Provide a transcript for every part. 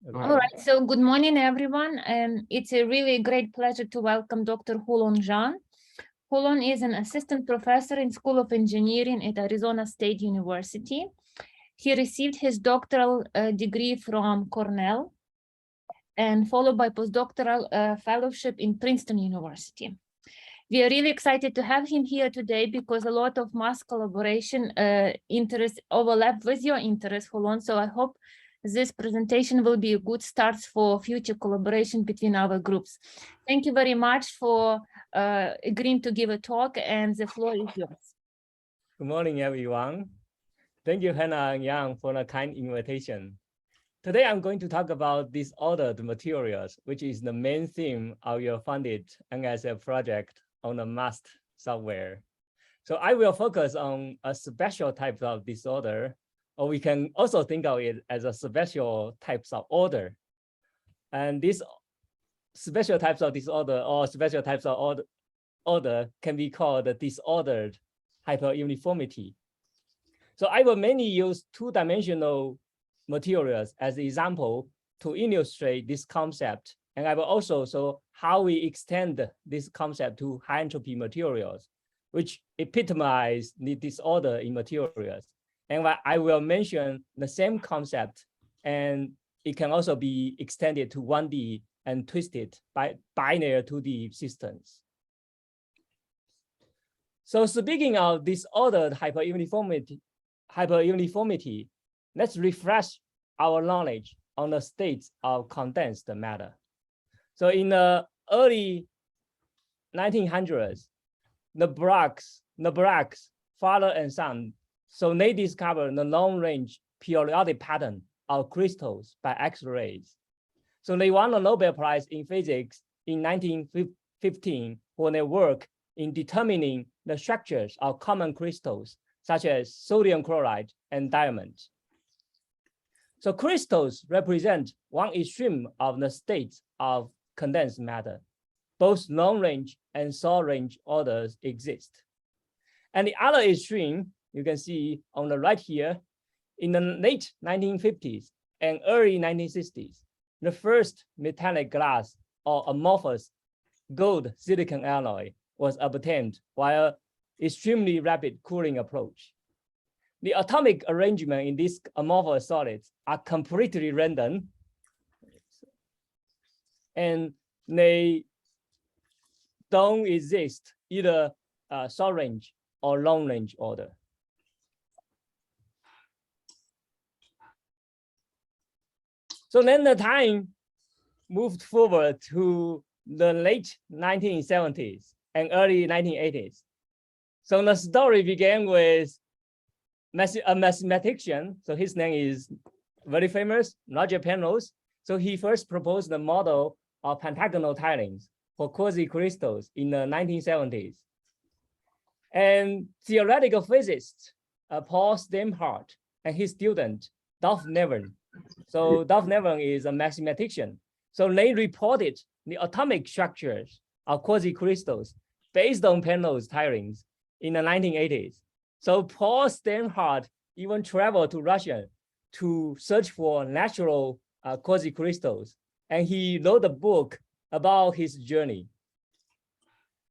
Okay. All right, so good morning, everyone. It's a really great pleasure to welcome Dr. Hulon Zhan. Hulon is an assistant professor in School of Engineering at Arizona State University. He received his doctoral degree from Cornell and followed by postdoctoral fellowship in Princeton University. We are really excited to have him here today because a lot of mass collaboration interests overlap with your interests, Hulon. So I hope this presentation will be a good start for future collaboration between our groups. Thank you very much for agreeing to give a talk, and the floor is yours. Good morning, everyone. Thank you, Hannah and Yang, for the kind invitation. Today, I'm going to talk about disordered materials, which is the main theme of your funded NSF project on the MAST software. So I will focus on a special type of disorder, or we can also think of it as a special types of order. And these special types of disorder or special types of order can be called the disordered hyperuniformity. So I will mainly use two-dimensional materials as an example to illustrate this concept. And I will also show how we extend this concept to high entropy materials, which epitomize the disorder in materials. And I will mention the same concept, and it can also be extended to 1D and twisted by binary 2D systems. So speaking of disordered hyperuniformity, let's refresh our knowledge on the states of condensed matter. So in the early 1900s, the Braggs, father and son, so they discovered the long-range periodic pattern of crystals by X-rays. So they won the Nobel Prize in Physics in 1915 for their work in determining the structures of common crystals, such as sodium chloride and diamond. So crystals represent one extreme of the states of condensed matter. Both long-range and short-range orders exist. And the other extreme, you can see on the right here, in the late 1950s and early 1960s, the first metallic glass or amorphous gold silicon alloy was obtained via extremely rapid cooling approach. The atomic arrangement in these amorphous solids are completely random, and they don't exist either short range or long range order. So then the time moved forward to the late 1970s and early 1980s. So the story began with a mathematician. So his name is very famous, Roger Penrose. So he first proposed the model of pentagonal tilings for quasi-crystals in the 1970s. And theoretical physicist Paul Steinhardt and his student, Dolph Nevin. So Dolph Nevin is a mathematician. So they reported the atomic structures of quasi-crystals based on Penrose tilings in the 1980s. So Paul Steinhardt even traveled to Russia to search for natural quasi-crystals, and he wrote a book about his journey.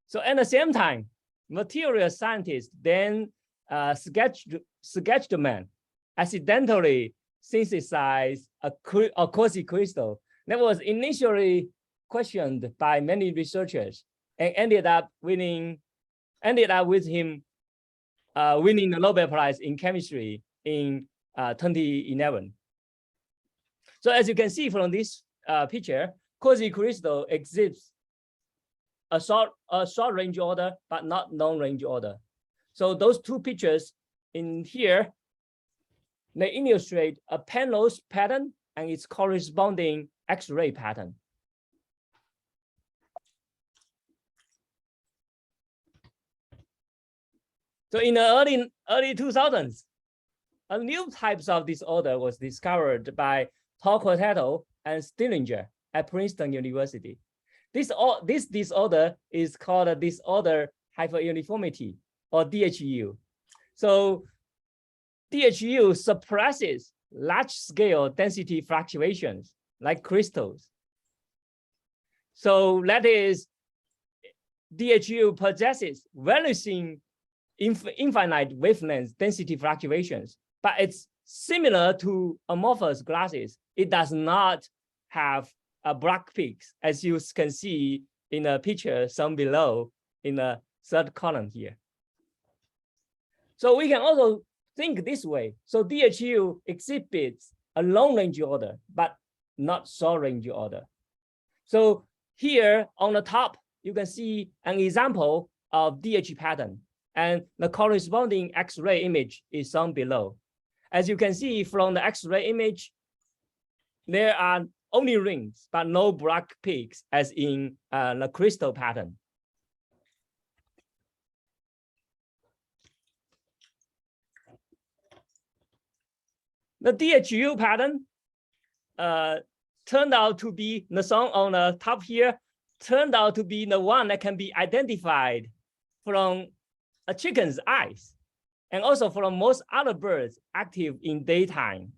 So at the same time, material scientists then Sketchman accidentally synthesized a quasi-crystal that was initially questioned by many researchers and ended up with him winning the Nobel Prize in chemistry in 2011. So as you can see from this picture, quasi-crystal exhibits a short range order, but not long range order. So those two pictures in here, they illustrate a Penrose pattern and its corresponding X-ray pattern. So in the early 2000s, a new type of disorder was discovered by Torquato and Stillinger at Princeton University. This disorder is called a disorder hyperuniformity, or DHU. So DHU suppresses large-scale density fluctuations like crystals. So that is, DHU possesses vanishing infinite wavelength density fluctuations, but it's similar to amorphous glasses. It does not have a black peaks, as you can see in a picture shown below in the third column here. So we can also think this way. So DHU exhibits a long range order, but not short range order. So here on the top, you can see an example of DH pattern, and the corresponding X-ray image is shown below. As you can see from the X-ray image, there are only rings, but no black peaks as in the crystal pattern. The DHU pattern turned out to be, the song on the top here, turned out to be the one that can be identified from a chicken's eyes, and also from most other birds active in daytime.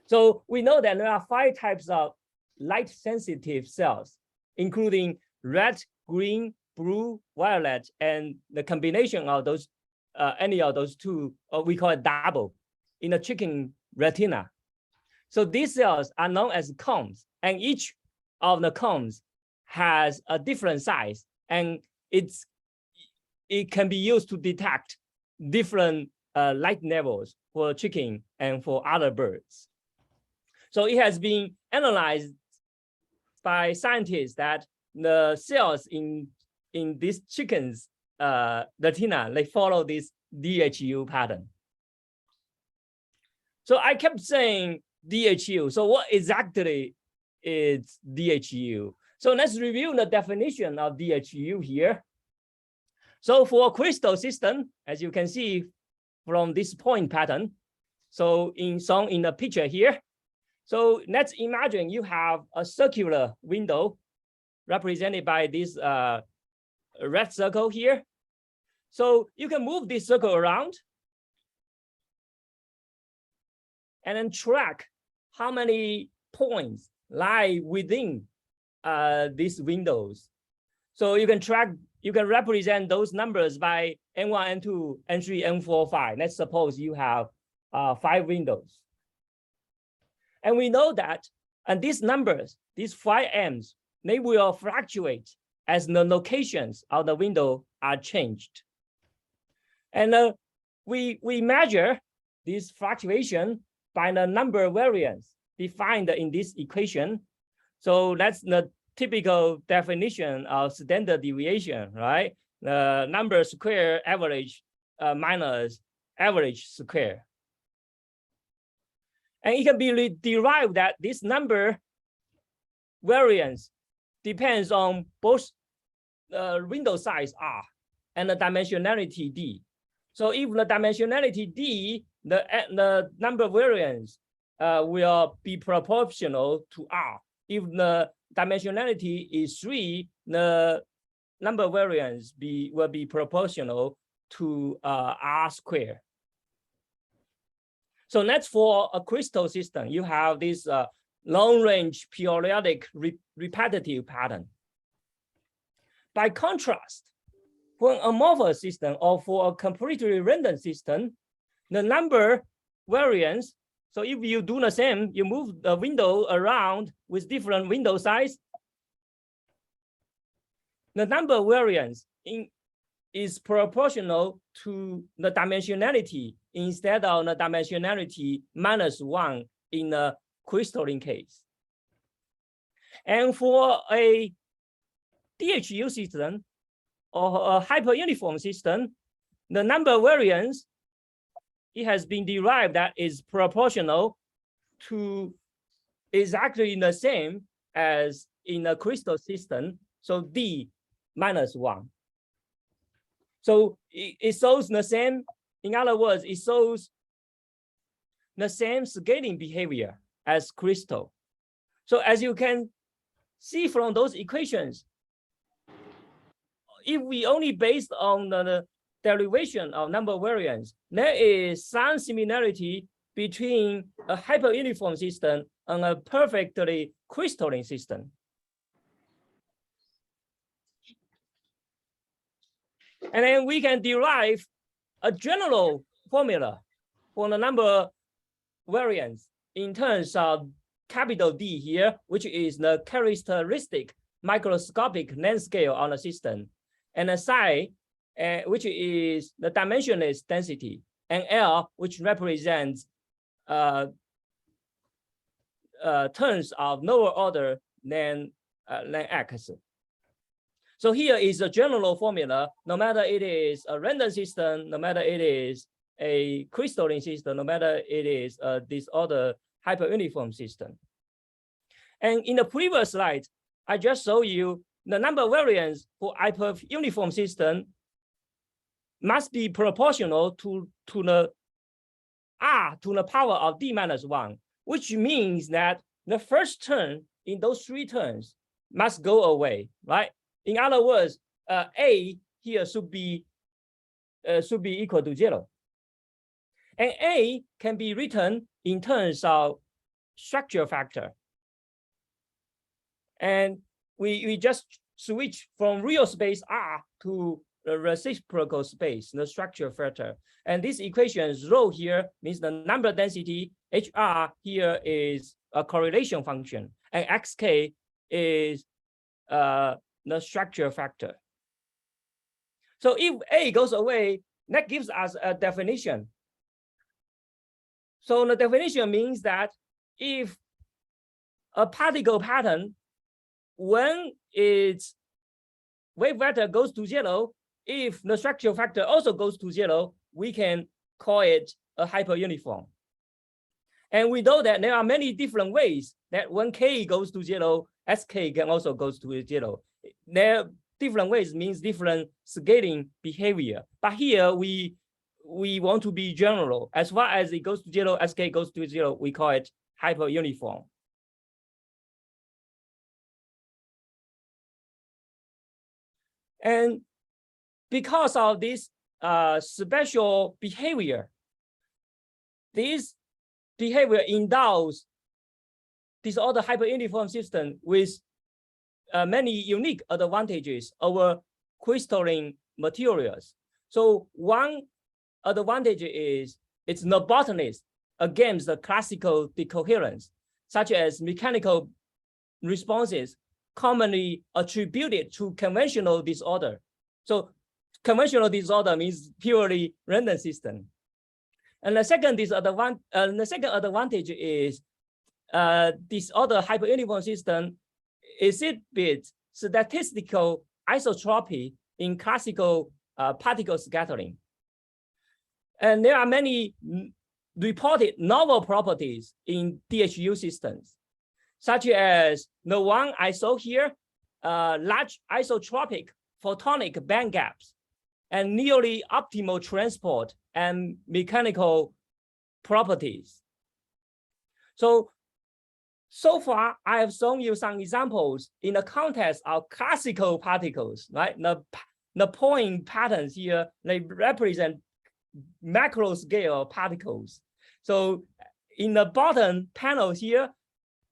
So we know that there are 5 types of light-sensitive cells, including red, green, blue, violet, and the combination of those, any of those 2, we call it double, in the chicken retina. So these cells are known as cones, and each of the cones has a different size, and it can be used to detect different light levels for chicken and for other birds. So it has been analyzed by scientists that the cells in these chickens' retina, they follow this DHU pattern. So I kept saying DHU. So what exactly is DHU? So let's review the definition of DHU here. So for a crystal system, as you can see from this point pattern, so shown in the picture here. So let's imagine you have a circular window represented by this red circle here. So you can move this circle around and then track how many points lie within these windows. So you can track, you can represent those numbers by N1, N2, N3, N4, 5. Let's suppose you have 5 windows. And we know that, and these numbers, these 5 M's, they will fluctuate as the locations of the window are changed. And we measure this fluctuation by the number variance defined in this equation. So that's the typical definition of standard deviation, right? The number square average minus average square. And it can be derived that this number variance depends on both the window size R and the dimensionality D. So if the dimensionality D, the number variance will be proportional to R. If the dimensionality is 3, the number variance will be proportional to R squared. So that's for a crystal system. You have this long-range periodic repetitive pattern. By contrast, for an amorphous system or for a completely random system, the number variance, so if you do the same, you move the window around with different window size, the number variance is proportional to the dimensionality instead of the dimensionality minus 1 in the crystalline case. And for a DHU system or a hyperuniform system, the number variance, it has been derived that is proportional to exactly the same as in a crystal system, so D minus 1. So it shows the same, in other words, it shows the same scaling behavior as crystal. So as you can see from those equations, if we only based on the derivation of number variance, there is some similarity between a hyperuniform system on a perfectly crystalline system. And then we can derive a general formula for the number variance in terms of capital D here, which is the characteristic microscopic length scale on the system, and a psi, which is the dimensionless density, and L, which represents terms of lower order than X. So here is a general formula, no matter it is a random system, no matter it is a crystalline system, no matter it is a disordered hyperuniform system. And in the previous slide, I just showed you the number variance for hyperuniform system must be proportional to the R to the power of D minus 1, which means that the first term in those three terms must go away, right? In other words, A here should be equal to 0. And A can be written in terms of structure factor. And we just switch from real space R to the reciprocal space, the structure factor. And this equation rho here means the number density, HR here is a correlation function, and XK is the structure factor. So if A goes away, that gives us a definition. So the definition means that if a particle pattern, when its wave vector goes to 0, if the structure factor also goes to 0, we can call it a hyperuniform. And we know that there are many different ways that when K goes to 0, SK can also go to 0. There different ways means different scaling behavior. But here we want to be general. As far as it goes to 0, SK goes to 0, we call it hyperuniform. And because of this special behavior, this behavior endows disordered hyperuniform system with many unique advantages over crystalline materials. So one advantage is it's lobotomist against the classical decoherence, such as mechanical responses commonly attributed to conventional disorder. So conventional disorder means purely random system. And the second advantage is disordered hyperuniform system exhibits statistical isotropy in classical particle scattering. And there are many reported novel properties in DHU systems, such as the one I saw here, large isotropic photonic band gaps, and nearly optimal transport and mechanical properties. So far, I have shown you some examples in the context of classical particles, right? The point patterns here, they represent macro scale particles. So in the bottom panel here,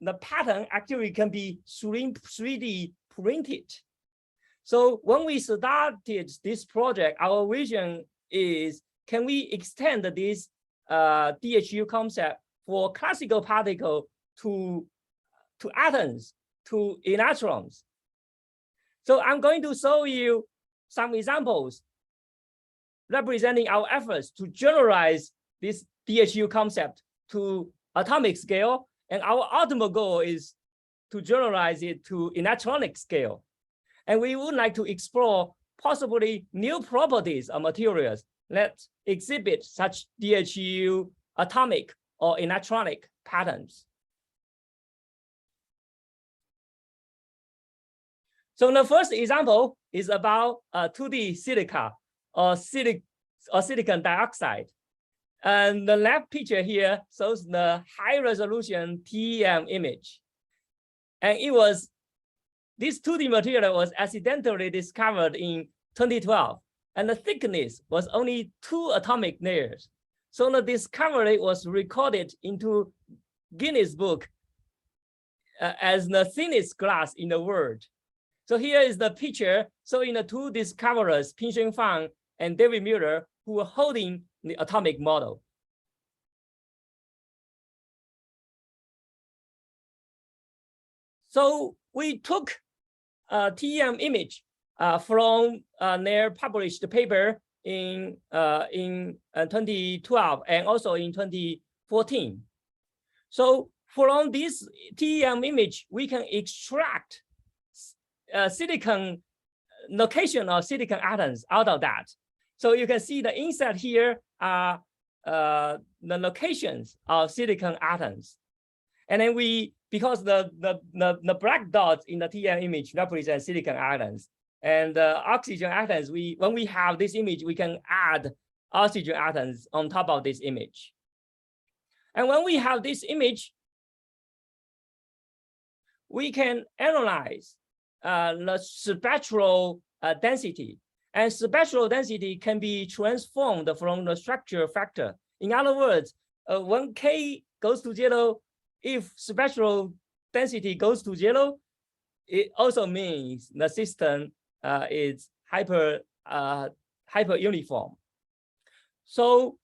the pattern actually can be 3D printed. So when we started this project, our vision is, can we extend this DHU concept for classical particle to atoms, to electrons? So I'm going to show you some examples representing our efforts to generalize this DHU concept to atomic scale. And our ultimate goal is to generalize it to electronic scale. And we would like to explore possibly new properties of materials that exhibit such DHU atomic or electronic patterns. So the first example is about 2D silica or silicon dioxide. And the left picture here shows the high resolution TEM image. And this 2D material was accidentally discovered in 2012. And the thickness was only 2 atomic layers. So the discovery was recorded into Guinness Book as the thinnest glass in the world. So here is the picture showing the two discoverers, Ping-Sheng Fang and David Mueller, who were holding the atomic model. So we took a TEM image from their published paper in 2012 and also in 2014. So from this TEM image, we can extract silicon location of silicon atoms out of that. So you can see the inside here are the locations of silicon atoms. And then because the black dots in the TEM image represent silicon atoms, and the oxygen atoms, when we have this image, we can add oxygen atoms on top of this image. And when we have this image, we can analyze the spectral density. And spectral density can be transformed from the structure factor. In other words, when K goes to 0, if spectral density goes to 0, it also means the system is hyperuniform. So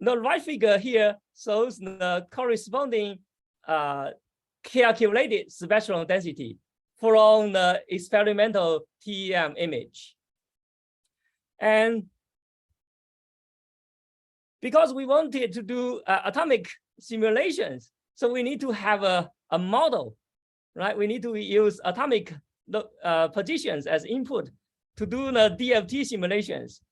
the right figure here shows the corresponding calculated spectral density from the experimental TEM image. And because we wanted to do atomic simulations, so we need to have a model, right? We need to use atomic positions as input to do the DFT simulations.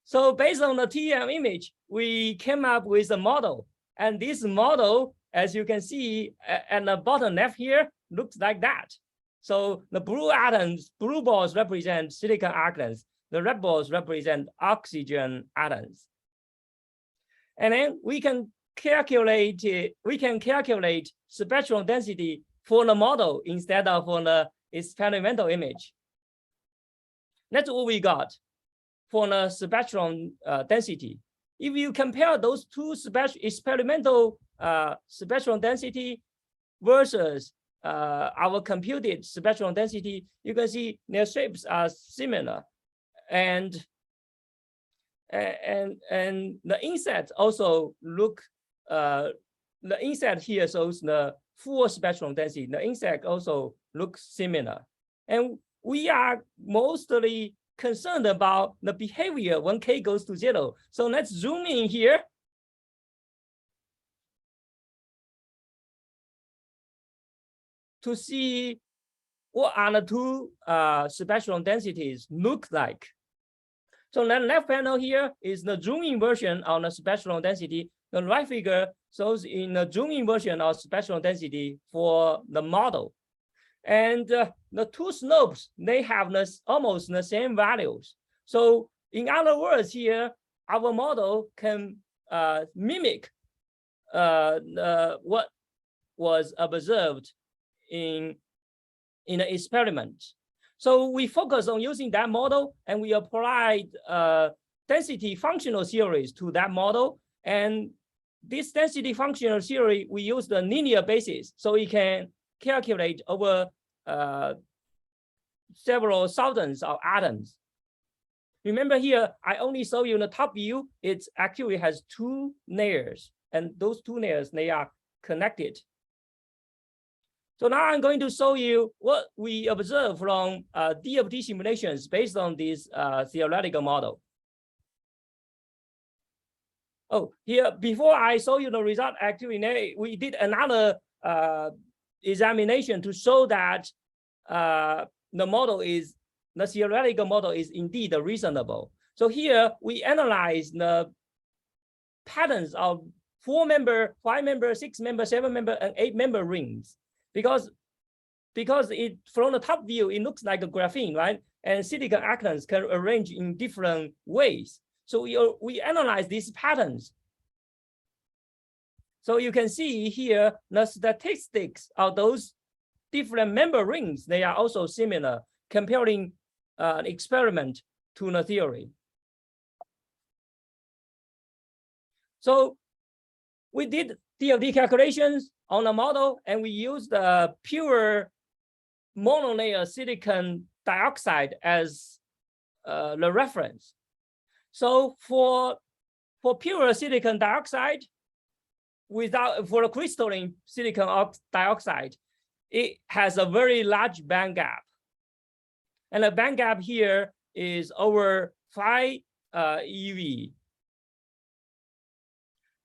So based on the TEM image, we came up with a model. And this model, as you can see at the bottom left here, looks like that. So the blue atoms, blue balls represent silicon atoms. The red balls represent oxygen atoms. And then we can calculate spectral density for the model instead of for the experimental image. That's what we got for the spectral density. If you compare those two experimental spectral density versus our computed spectral density, you can see their shapes are similar, and the insets also look. The inset here shows the full spectral density. The insect also looks similar, and we are mostly concerned about the behavior when K goes to 0. So let's zoom in here. To see what are the two spectral densities look like. So the left panel here is the zoom-in version on the spectral density. The right figure shows in the zoom-in version of spectral density for the model. And the two slopes, they have almost the same values. So in other words here, our model can mimic what was observed in an experiment. So we focus on using that model, and we applied density functional theories to that model. And this density functional theory, we use the linear basis, so we can calculate over several thousands of atoms. Remember here, I only show you the top view. It actually has two layers, and those two layers, they are connected. So now I'm going to show you what we observe from DFT simulations based on this theoretical model. Oh, here, before I show you the result, actually, we did another examination to show that the theoretical model is indeed reasonable. So here, we analyze the patterns of 4-member, 5-member, 6-member, 7-member, and 8-member rings. Because from the top view, it looks like a graphene, right? And silicon atoms can arrange in different ways. So we analyze these patterns. So you can see here the statistics of those different member rings. They are also similar, comparing an experiment to the theory. So we did DFT calculations on the model, and we used the pure monolayer silicon dioxide as the reference. So for pure silicon dioxide, for the crystalline silicon dioxide, it has a very large band gap. And the band gap here is over 5 eV.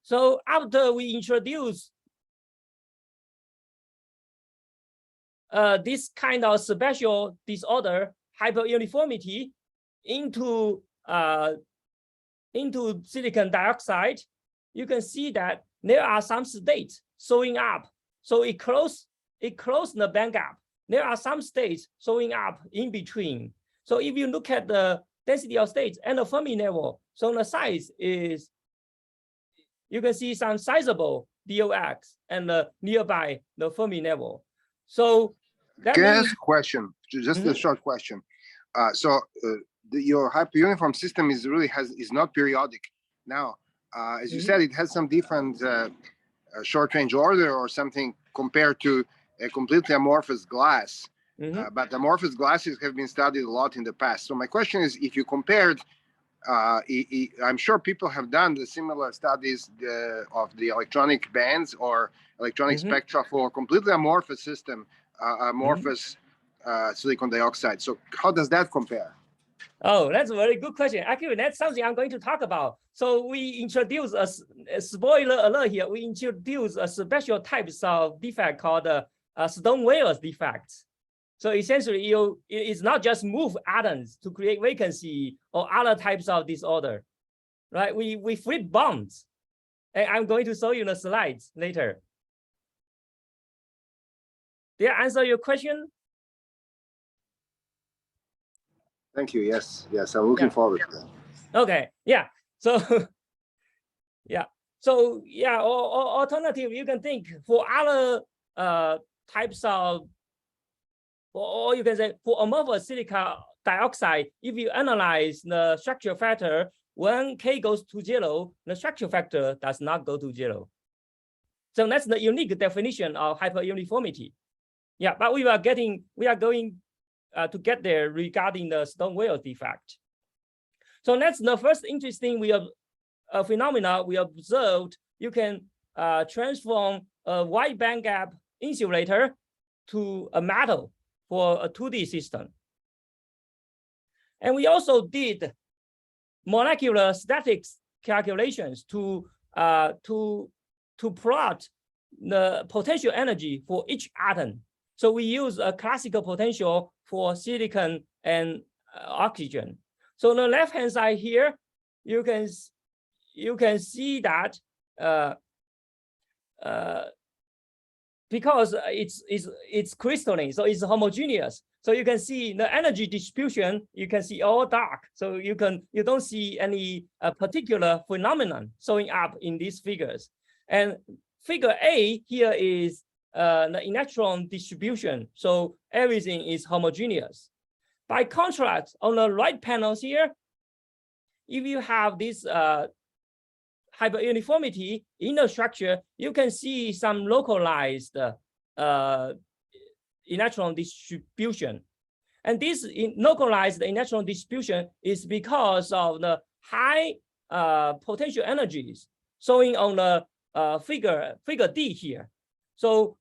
So after we introduce this kind of special disorder, hyperuniformity, into silicon dioxide, you can see that there are some states showing up. So it closed the band gap. There are some states showing up in between. So if you look at the density of states and the Fermi level, so the size is, you can see some sizable DOX and nearby the Fermi level. So that can means, I ask a question? Just a short question. Your hyperuniform system is not periodic. Now, as you said, it has some different short range order or something compared to a completely amorphous glass. But amorphous glasses have been studied a lot in the past. So my question is, if you compared, I'm sure people have done the similar studies of the electronic bands or electronic spectra for completely amorphous system, amorphous silicon dioxide. So how does that compare? Oh, that's a very good question. Actually, that's something I'm going to talk about. So we introduce a spoiler alert here. We introduce a special types of defect called Stone-Weyer's defects. So essentially, it's not just move atoms to create vacancy or other types of disorder, right? We flip bonds, and I'm going to show you the slides later. Did I answer your question? Thank you. Yes, I'm looking forward to that. Okay, yeah. So, yeah. So, yeah, or alternative, you can think for other types of, or you can say for amorphous silica dioxide, if you analyze the structure factor, when K goes to 0, the structure factor does not go to 0. So that's the unique definition of hyperuniformity. Yeah, but we are going to get there regarding the Stone-Weyer's defect. So that's the first interesting phenomena we observed. You can transform a wide bandgap insulator to a metal for a 2D system. And we also did molecular statics calculations to plot the potential energy for each atom. So we use a classical potential for silicon and oxygen. So on the left-hand side here, you can see that because it's crystalline, so it's homogeneous. So you can see the energy distribution. You can see all dark. So you don't see any particular phenomenon showing up in these figures. And figure A here is the electron distribution. So everything is homogeneous. By contrast, on the right panels here, if you have this hyperuniformity in the structure, you can see some localized electron distribution. And this localized electron distribution is because of the high potential energies showing on the figure D here. So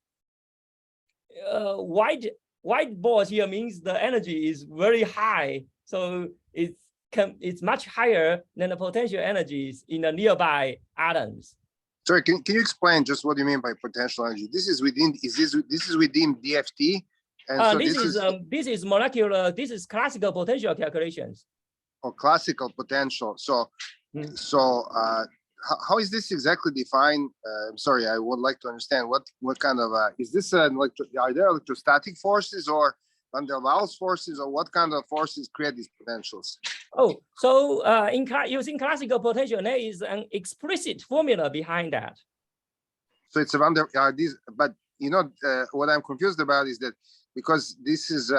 white balls here means the energy is very high. So it's much higher than the potential energies in the nearby atoms. Sorry, can you explain just what you mean by potential energy? This is within within DFT? And so this is molecular. This is classical potential calculations. Oh, classical potential. So how is this exactly defined? I'm sorry, I would like to understand what kind of is this are there electrostatic forces or van der Waals forces, or what kind of forces create these potentials? Oh, so using classical potential, there is an explicit formula behind that. So it's a van der but you know what I'm confused about is that because this is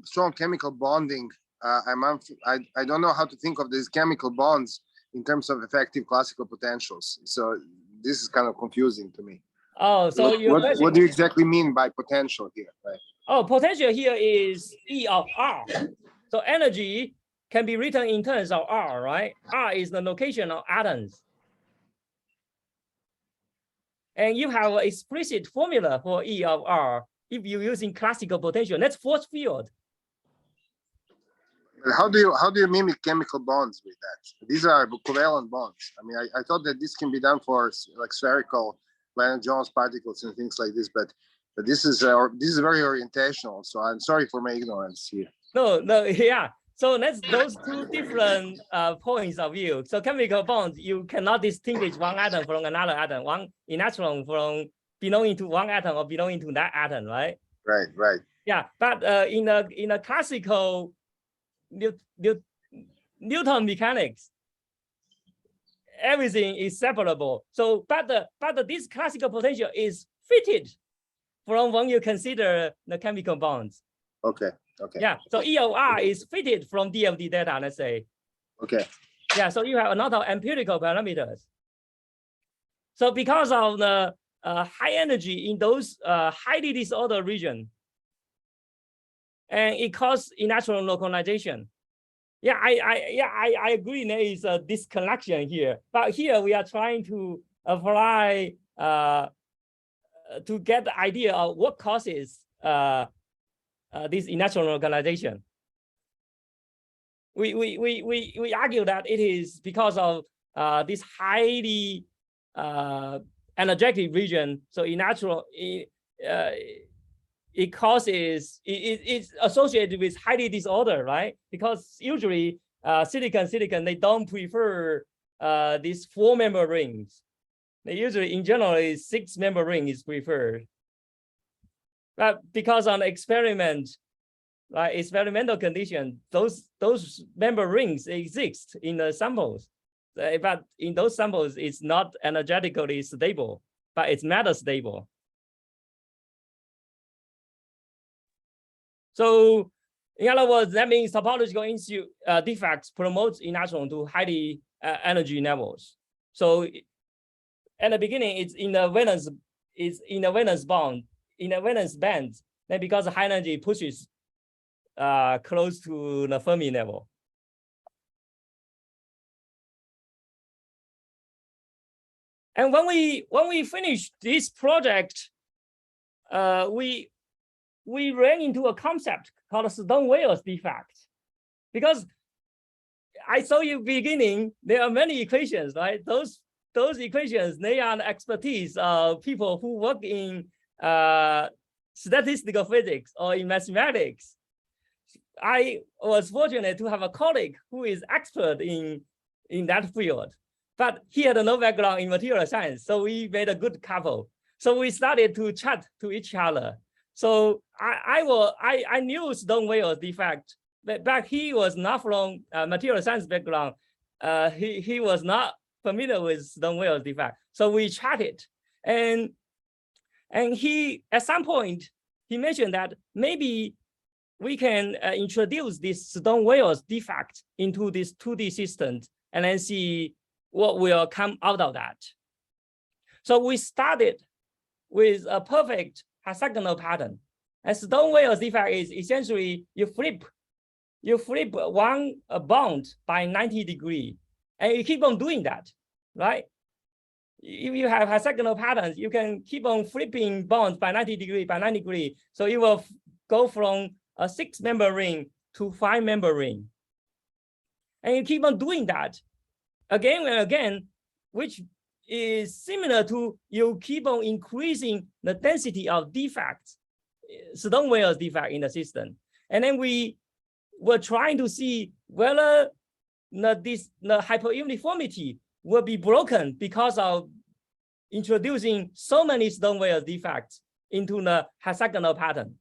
strong chemical bonding, I don't know how to think of these chemical bonds in terms of effective classical potentials. So this is kind of confusing to me. Oh, so what do you exactly mean by potential here? Right? Oh, potential here is E of R. So energy can be written in terms of R, right? R is the location of atoms. And you have an explicit formula for E of R if you're using classical potential. That's force field. How do you mimic chemical bonds with that? These are covalent bonds. I mean, I thought that this can be done for like spherical Lagrange particles and things like this, but this is very orientational. So I'm sorry for my ignorance here. No, yeah. So that's those two different points of view. So chemical bonds, you cannot distinguish one atom from another atom, one electron from belonging to one atom or belonging to that atom, right? Right. Yeah, but in a classical Newton mechanics, everything is separable. So, but this classical potential is fitted from when you consider the chemical bonds. Okay. Yeah. So E of R is fitted from DFT data. Let's say. Okay. Yeah. So you have a lot of empirical parameters. So because of the high energy in those highly disordered region, and it causes electron localization. Yeah, I agree there is a disconnection here, but here we are trying to apply to get the idea of what causes this electron localization. We argue that it is because of this highly energetic region. So electron it's associated with highly disorder, right? Because usually silicon, they don't prefer these 4-member rings. They usually, in general, 6-member ring is preferred. But because on experiment, right, experimental condition, those member rings exist in the samples. But in those samples, it's not energetically stable, but it's matter stable. So in other words, that means topological defects promotes electron to highly energy levels. So at the beginning, it's in the valence bond, in the valence band. Then because high energy pushes close to the Fermi level. And when we finished this project, we ran into a concept called Stone-Weyer's defect, because I saw you beginning, there are many equations, right? Those equations, they are the expertise of people who work in statistical physics or in mathematics. I was fortunate to have a colleague who is expert in that field, but he had no background in material science, so we made a good couple. So we started to chat to each other. So I knew Stone-Weyer's defect, but he was not from material science background. He was not familiar with Stone-Weyer's defect. So we chatted, and he at some point he mentioned that maybe we can introduce this Stone-Weyer's defect into this 2D system and then see what will come out of that. So we started with a perfect hexagonal pattern. And Stone-Weyer's defect is essentially you flip one bond by 90 degrees, and you keep on doing that, right? If you have hexagonal patterns, you can keep on flipping bonds by 90 degrees by 90 degrees. So you will go from a 6-member ring to 5-member ring. And you keep on doing that again and again, which is similar to you keep on increasing the density of defects, Stone-Weyer's defect in the system. And then we were trying to see whether the hyperuniformity will be broken because of introducing so many Stone-Weyer's defects into the hexagonal pattern.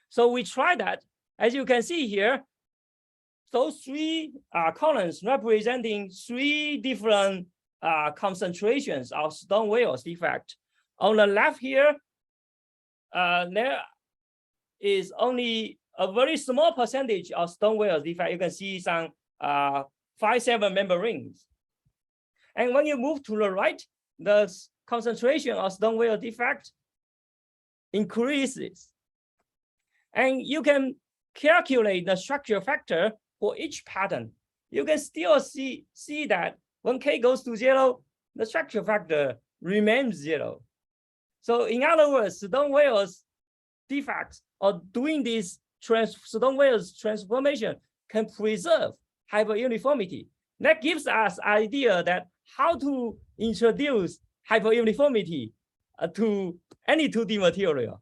So we tried that. As you can see here, those 3 columns representing 3 different concentrations of Stone-Weyer's defect. On the left here, there is only a very small percentage of Stone-Weyer's defect. You can see some 5-7 member rings. And when you move to the right, the concentration of Stoneware defect increases. And you can calculate the structure factor for each pattern. You can still see that when K goes to 0, the structure factor remains 0. So in other words, Stoneware's defects or doing this Stoneware's transformation can preserve hyperuniformity. That gives us idea that how to introduce hyperuniformity to any 2D material.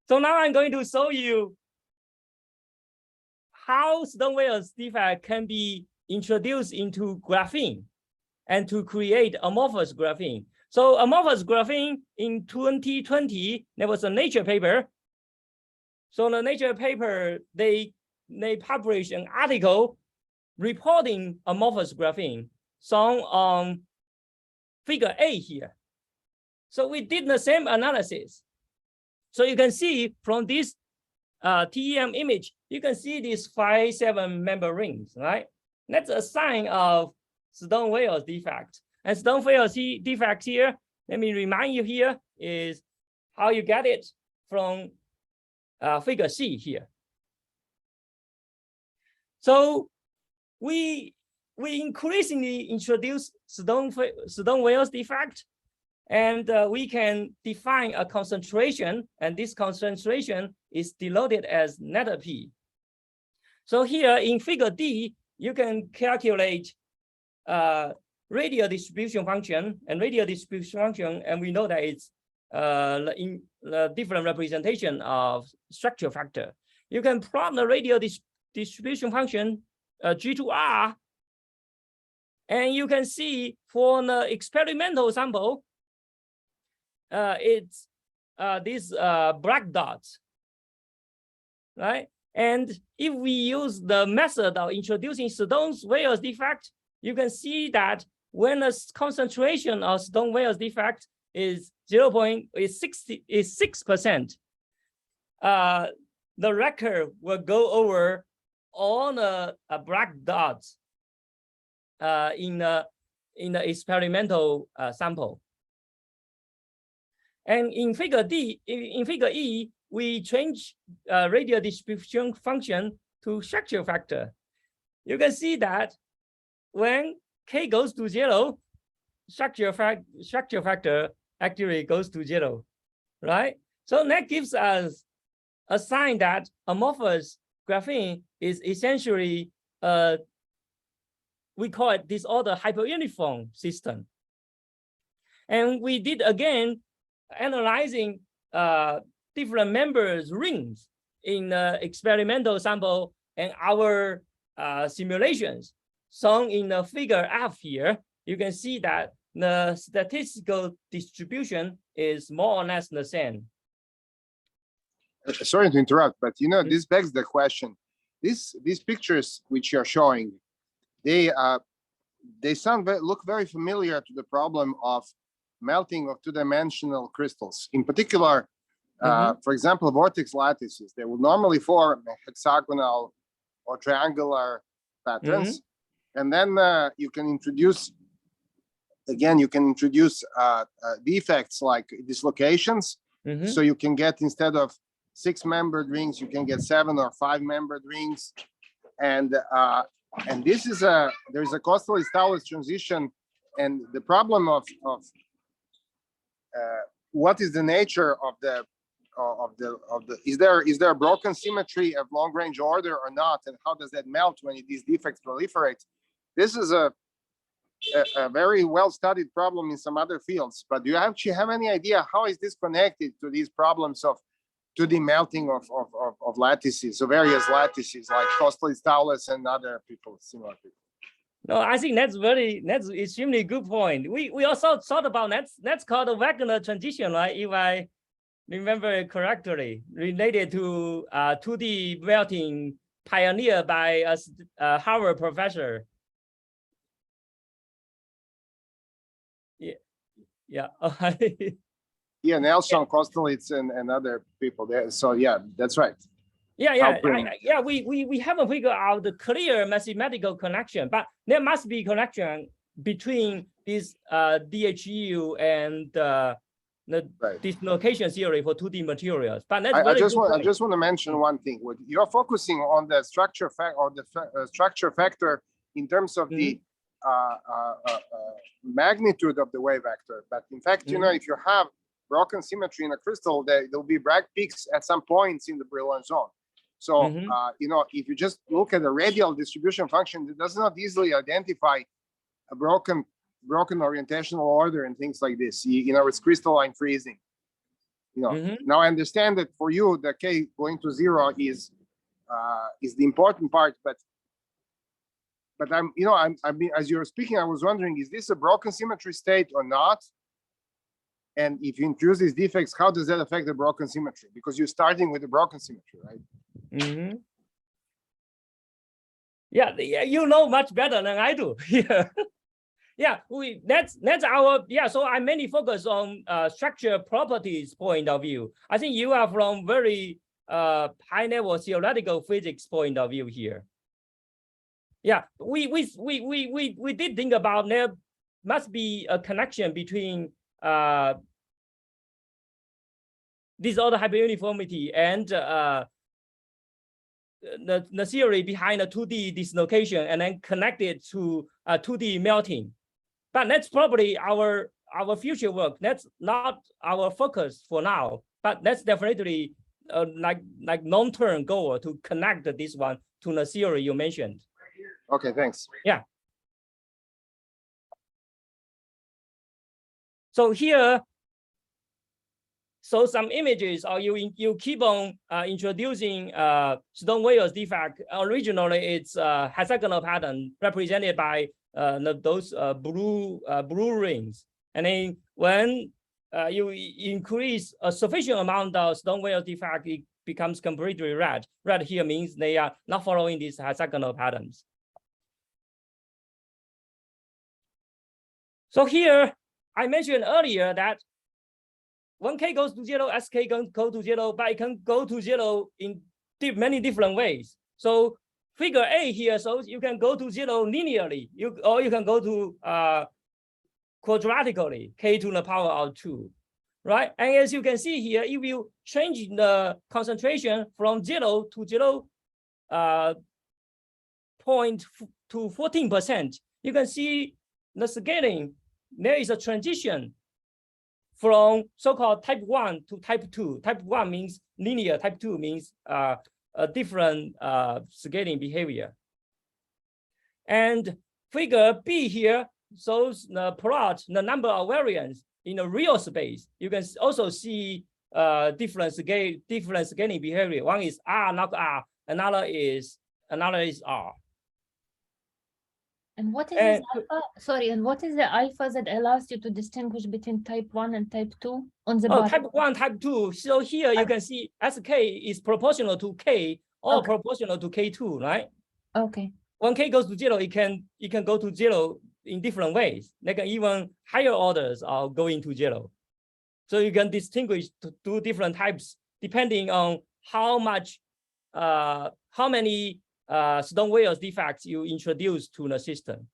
So now I'm going to show you how Stoneware's defect can be introduced into graphene and to create amorphous graphene. So amorphous graphene in 2020, there was a Nature paper. So the Nature paper, they published an article reporting amorphous graphene shown on figure A here. So we did the same analysis. So you can see from this TEM image, you can see these 5, 7 member rings, right? That's a sign of Stoneware's defect. And Stoneware's defect here, let me remind you here, is how you get it from figure C here. So we increasingly introduce Stoneware's defect, and we can define a concentration, and this concentration is denoted as net P. So here in figure D, you can calculate radial distribution function, and radial distribution function, and we know that it's in the different representation of structure factor. You can plot the radial distribution function G to R, and you can see for the experimental sample, it's these black dots, right? And if we use the method of introducing Stoneware's defect, you can see that when the concentration of Stoneware's defect is 6%, the record will go over all the black dots in the experimental sample. And in figure D, in figure E, we change radial distribution function to structure factor. You can see that when K goes to 0, structure factor actually goes to 0, right? So that gives us a sign that amorphous graphene is essentially we call it disorder hyperuniform system. And we did again analyzing different members rings in experimental sample and our simulations. Shown in the figure F here, you can see that the statistical distribution is more or less the same. Sorry to interrupt, but you know, this begs the question. These pictures which you're showing, they look very familiar to the problem of melting of two-dimensional crystals. In particular, for example, vortex lattices, they will normally form hexagonal or triangular patterns. And then you can introduce, again, defects like dislocations. So you can get, instead of 6-membered rings, you can get 7 or 5-membered rings. And this is there's a Costello-Stallus transition. And the problem of what is the nature of the is there a broken symmetry of long range order or not, and how does that melt when these defects proliferate? This is a very well studied problem in some other fields, but do you actually have any idea how is this connected to these problems of 2D melting of lattices, of various lattices like Costello-Stallus and other people, similar people? No, I think that's extremely good point. We also thought about that's called a Wagner transition, right? If I remember it correctly, related to 2D melting pioneered by a Harvard professor. Yeah. Yeah, Nelson Kostelitz and other people there. So yeah, that's right. Yeah. We haven't figured out the clear mathematical connection, but there must be connection between this DHU and the dislocation theory for 2D materials. But that's I just want to mention one thing. You're focusing on the structure structure factor in terms of the magnitude of the wave vector. But in fact, you know, if you have broken symmetry in a crystal, there'll be Bragg peaks at some points in the Brillouin zone. So, you know, if you just look at the radial distribution function, it does not easily identify a broken orientational order and things like this. You know, it's crystalline freezing. You know, now I understand that for you, the K going to 0 is the important part, but I'm, you know, I mean, as you were speaking, I was wondering, is this a broken symmetry state or not? And if you introduce these defects, how does that affect the broken symmetry? Because you're starting with the broken symmetry, right? Yeah, you know much better than I do. Yeah, that's our, so I mainly focus on structure properties point of view. I think you are from very high level theoretical physics point of view here. Yeah, we did think about there must be a connection between disorder hyperuniformity and the theory behind the 2D dislocation, and then connect it to 2D melting. But that's probably our future work. That's not our focus for now, but that's definitely like long-term goal to connect this one to the theory you mentioned. Okay, thanks. Yeah. So here, so some images, or you keep on introducing Stone-Weyer's defect. Originally, it's a hexagonal pattern represented by those blue rings, and then when you increase a sufficient amount of Stone-Weyer's defect, it becomes completely red. Red here means they are not following these hexagonal patterns. So here, I mentioned earlier that when K goes to 0, SK can go to 0, but it can go to 0 in many different ways. So figure A here, so you can go to 0 linearly, or you can go to quadratically, K to the power of 2, right? And as you can see here, if you change the concentration from 0 to 0 point to 14%, you can see the scaling. There is a transition from so-called type 1 to type 2. Type 1 means linear, type 2 means a different scaling behavior. And figure B here shows the plot, the number of variants in the real space. You can also see different scaling behavior. One is R, not R, another is R. And what is this alpha? Sorry, and what is the alpha that allows you to distinguish between type 1 and type 2 on the bottom? Type 1, type 2. So here you can see SK is proportional to K or proportional to K2, right? Okay. When K goes to 0, it can go to 0 in different ways. Like even higher orders are going to 0. So you can distinguish two different types depending on how many Stone-Weyer's defects you introduce to the system.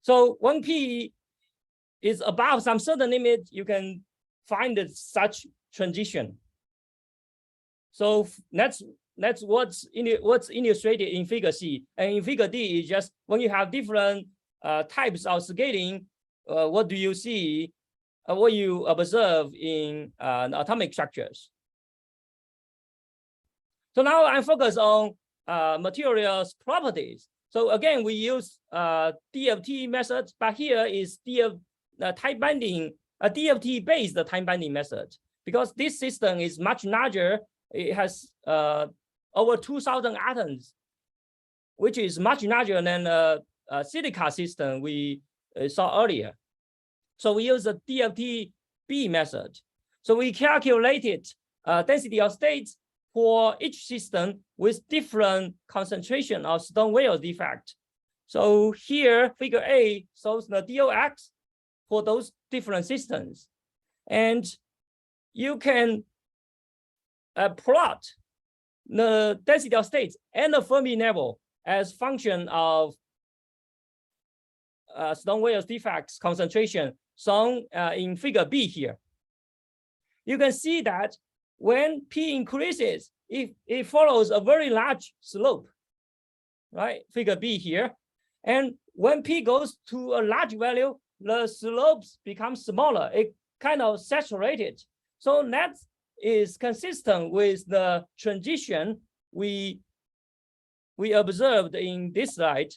So when P is above some certain limit, you can find such transition. So that's what's illustrated in figure C. And in figure D is just when you have different types of scaling, what do you see? What you observe in atomic structures. So now I'm focused on materials properties. So again, we use DFT method, but here is time binding, a DFT based time binding method, because this system is much larger. It has over 2,000 atoms, which is much larger than a silica system we saw earlier. So we use the DFT-B method. So we calculated density of states for each system with different concentration of Stone-Weyer's defect. So here, figure A shows the DOX for those different systems. And you can plot the density of states and the Fermi level as function of Stone-Weyer's defects concentration shown in figure B here. You can see that when P increases, it follows a very large slope, right? Figure B here. And when P goes to a large value, the slopes become smaller. It kind of saturated. So that is consistent with the transition we observed in this slide.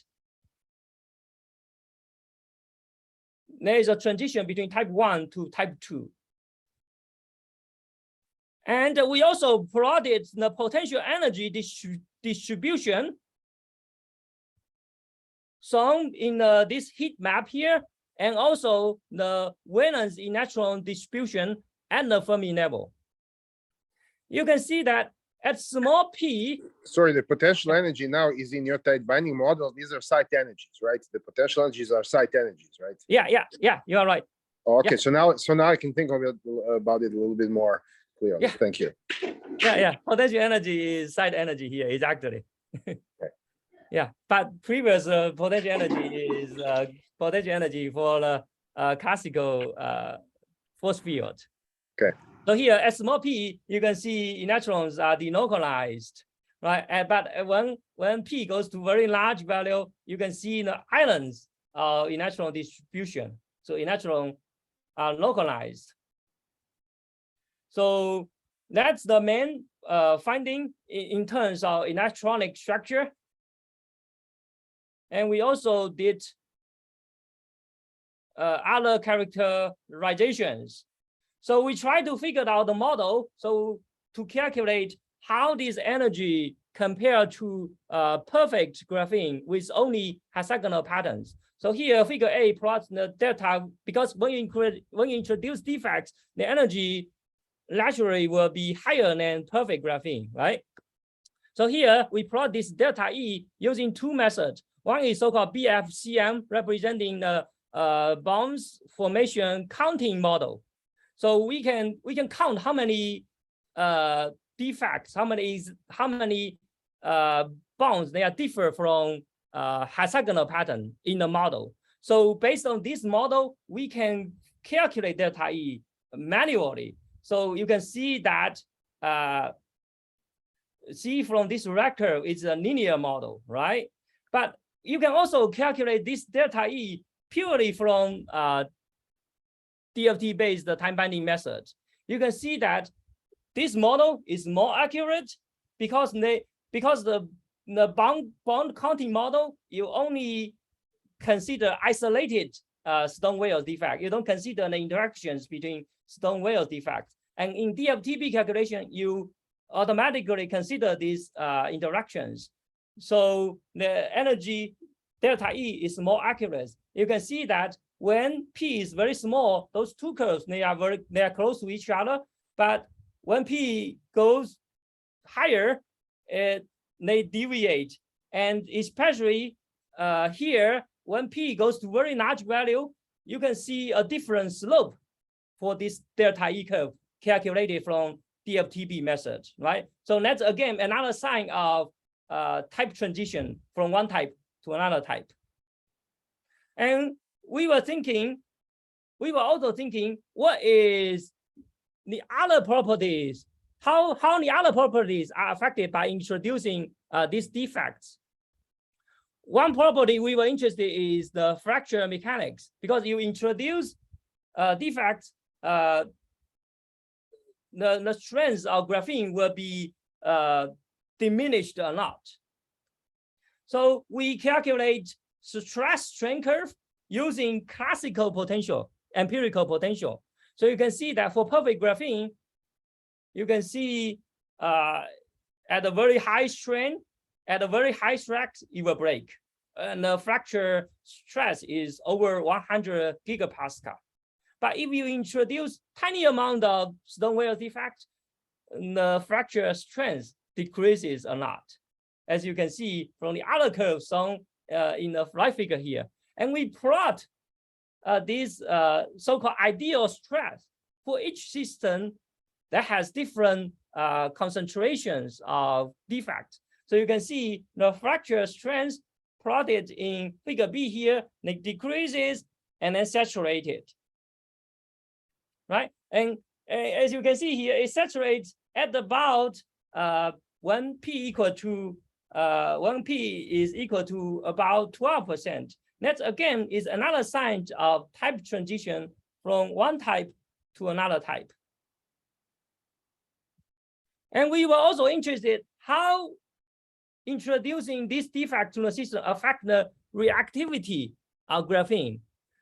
There is a transition between type 1 to type 2. And we also plotted the potential energy distribution shown in this heat map here, and also the valence electron distribution at the Fermi level. You can see that at small p. Sorry, the potential energy now is in your tight binding model. These are site energies, right? The potential energies are site energies, right? Yeah, you are right. Okay, yeah. so now I can think of it, about it a little bit more clearly. Yeah. Thank you. Yeah. Potential energy is site energy here, exactly. Okay. Yeah, but previous potential energy is potential energy for the classical force field. Okay. So here at small p, you can see electrons are delocalized, right? But when p goes to very large value, you can see the islands of electron distribution. So electrons are localized. So that's the main finding in terms of electronic structure. And we also did other characterizations. So we try to figure out the model so to calculate how this energy compare to perfect graphene with only hexagonal patterns. So here, figure A plots the delta, because when you introduce defects, the energy naturally will be higher than perfect graphene, right? So here we plot this delta E using two methods. One is so-called BFCM, representing the bonds formation counting model. So we can count how many defects, how many bonds they are differ from hexagonal pattern in the model. So based on this model, we can calculate delta E manually. So you can see that see from this vector, it's a linear model, right? But you can also calculate this delta E purely from DFT-based time binding method. You can see that this model is more accurate because the bond counting model, you only consider isolated Stone-Weyer's defect. You don't consider the interactions between Stone-Weyer's defects. And in DFT calculation, you automatically consider these interactions. So the energy delta E is more accurate. You can see that when P is very small, those two curves, they are close to each other. But when P goes higher, they deviate. And especially here, when P goes to very large value, you can see a different slope for this delta E curve calculated from DFT method, right? So that's again another sign of type transition from one type to another type. And we were also thinking, what is the other properties? How the other properties are affected by introducing these defects? One property we were interested in is the fracture mechanics, because you introduce defects, the strength of graphene will be diminished a lot. So we calculate stress strain curve using classical potential, empirical potential. So you can see that for perfect graphene, you can see at a very high strain, at a very high stress, it will break. And the fracture stress is over 100 gigapascal. But if you introduce tiny amount of Stone-Weyer's defect, the fracture strength decreases a lot, as you can see from the other curve shown in the right figure here. And we plot this so-called ideal stress for each system that has different concentrations of defects. So you can see the fracture strength plotted in figure B here, it decreases and then saturated, right? And as you can see here, it saturates at about 1p equal to 1p is equal to about 12%. That again is another sign of type transition from one type to another type. And we were also interested how introducing this defect to the system affect the reactivity of graphene.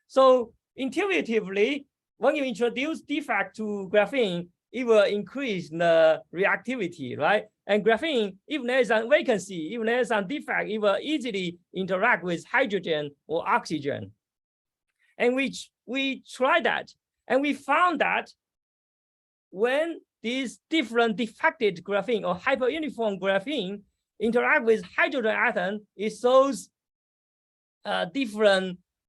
So intuitively, when you introduce defect to graphene, it will increase the reactivity, right? And graphene, if there is a vacancy, if there is a defect, it will easily interact with hydrogen or oxygen. And we tried that, and we found that when these different defected graphene or hyperuniform graphene interact with hydrogen atom, it shows a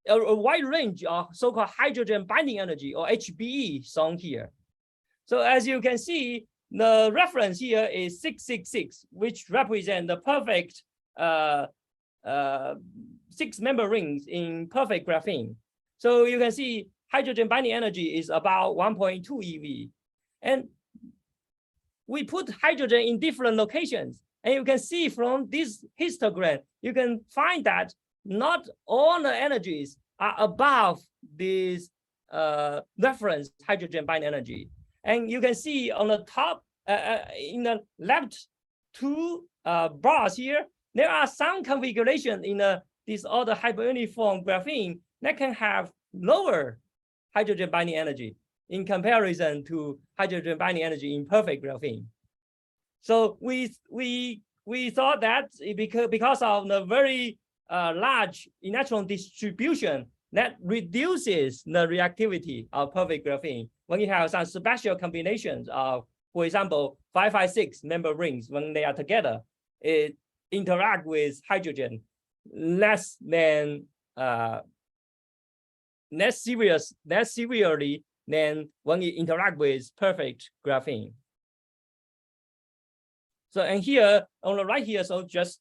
wide range of so-called hydrogen binding energy or HBE shown here. So as you can see, the reference here is 666, which represents the perfect 6-member rings in perfect graphene. So you can see hydrogen binding energy is about 1.2 eV. And we put hydrogen in different locations. And you can see from this histogram, you can find that not all the energies are above this reference hydrogen binding energy. And you can see on the top, in the left two bars here, there are some configuration in this other hyperuniform graphene that can have lower hydrogen binding energy in comparison to hydrogen binding energy in perfect graphene. So we thought that because of the very large electron distribution that reduces the reactivity of perfect graphene when you have some special combinations of, for example, 556 member rings, when they are together, it interact with hydrogen less severely than when you interact with perfect graphene. So, and here on the right here, so just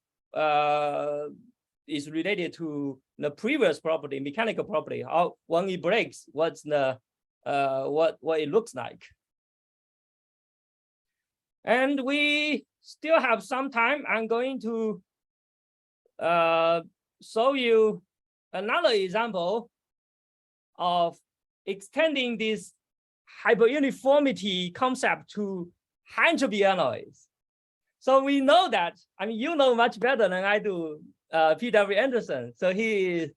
is related to the previous property, mechanical property. How when it breaks, what's the what it looks like. And we still have some time. I'm going to show you another example of extending this hyperuniformity concept to high entropy alloys. So we know that, I mean, you know much better than I do, P.W. Anderson. So he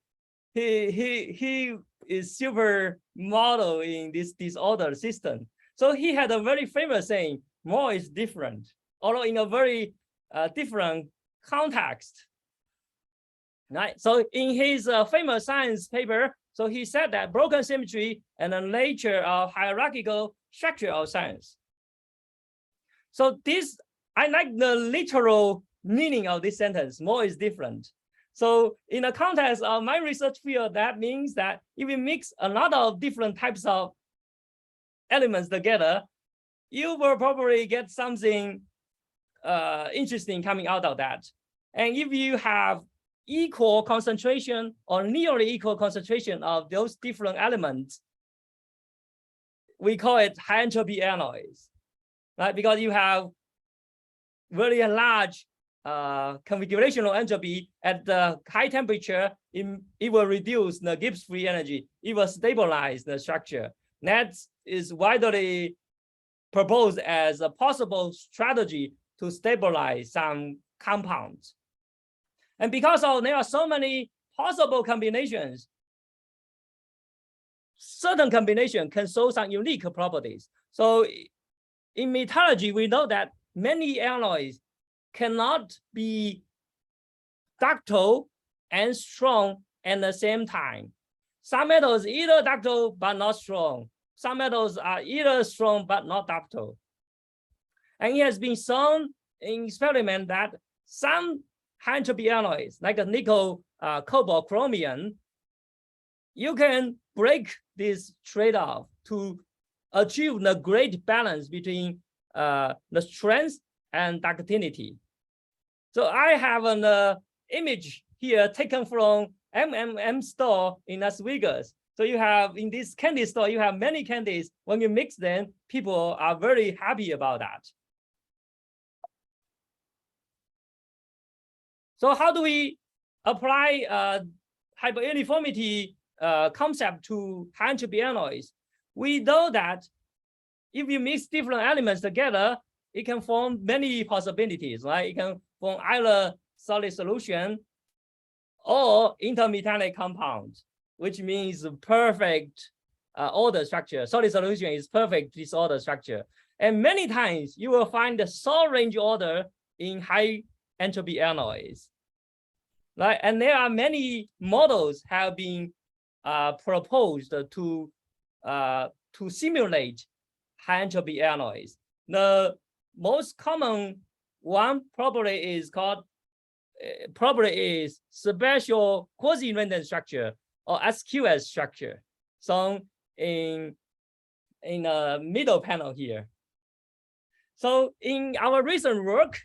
is super model in this disorder system. So he had a very famous saying, more is different, although in a very different context. Right. So in his famous science paper, so he said that broken symmetry and the nature of hierarchical structure of science. So this, I like the literal meaning of this sentence, more is different. So in the context of my research field, that means that if we mix a lot of different types of elements together, you will probably get something interesting coming out of that. And if you have equal concentration or nearly equal concentration of those different elements, we call it high entropy alloys, right? Because you have very large configurational entropy at the high temperature, it will reduce the Gibbs free energy. It will stabilize the structure. That is widely proposed as a possible strategy to stabilize some compounds. And because there are so many possible combinations, certain combination can show some unique properties. So in metallurgy, we know that many alloys cannot be ductile and strong at the same time. Some metals either ductile but not strong. Some metals are either strong but not ductile. And it has been shown in experiment that some high entropy alloys, like a nickel, cobalt, chromium, you can break this trade-off to achieve the great balance between the strength and ductility. So I have an image here taken from M&M store in Las Vegas. So you have in this candy store, you have many candies. When you mix them, people are very happy about that. So how do we apply hyperuniformity concept to high entropy alloys? We know that if you mix different elements together, it can form many possibilities, right? It can form either solid solution or intermetallic compound, which means perfect order structure. Solid solution is perfect disorder structure. And many times you will find the solid range order in high entropy alloys, right? And there are many models have been proposed to simulate high entropy alloys. The most common one probably is special quasi-random structure or SQS structure, shown in the middle panel here. So in our recent work,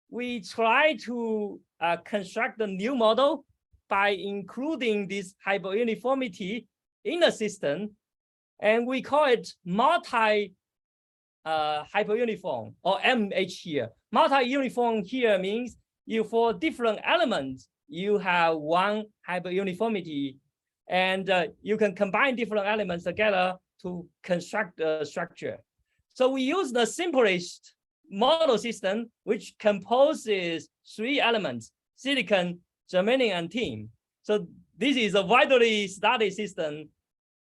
we try to construct a new model by including this hyperuniformity in the system, and we call it multi-hyperuniform or MH here. Multi-uniform here means for different elements, you have one hyperuniformity, and you can combine different elements together to construct a structure. So we use the simplest model system, which composes 3 elements: silicon, germanium, and tin. So this is a widely studied system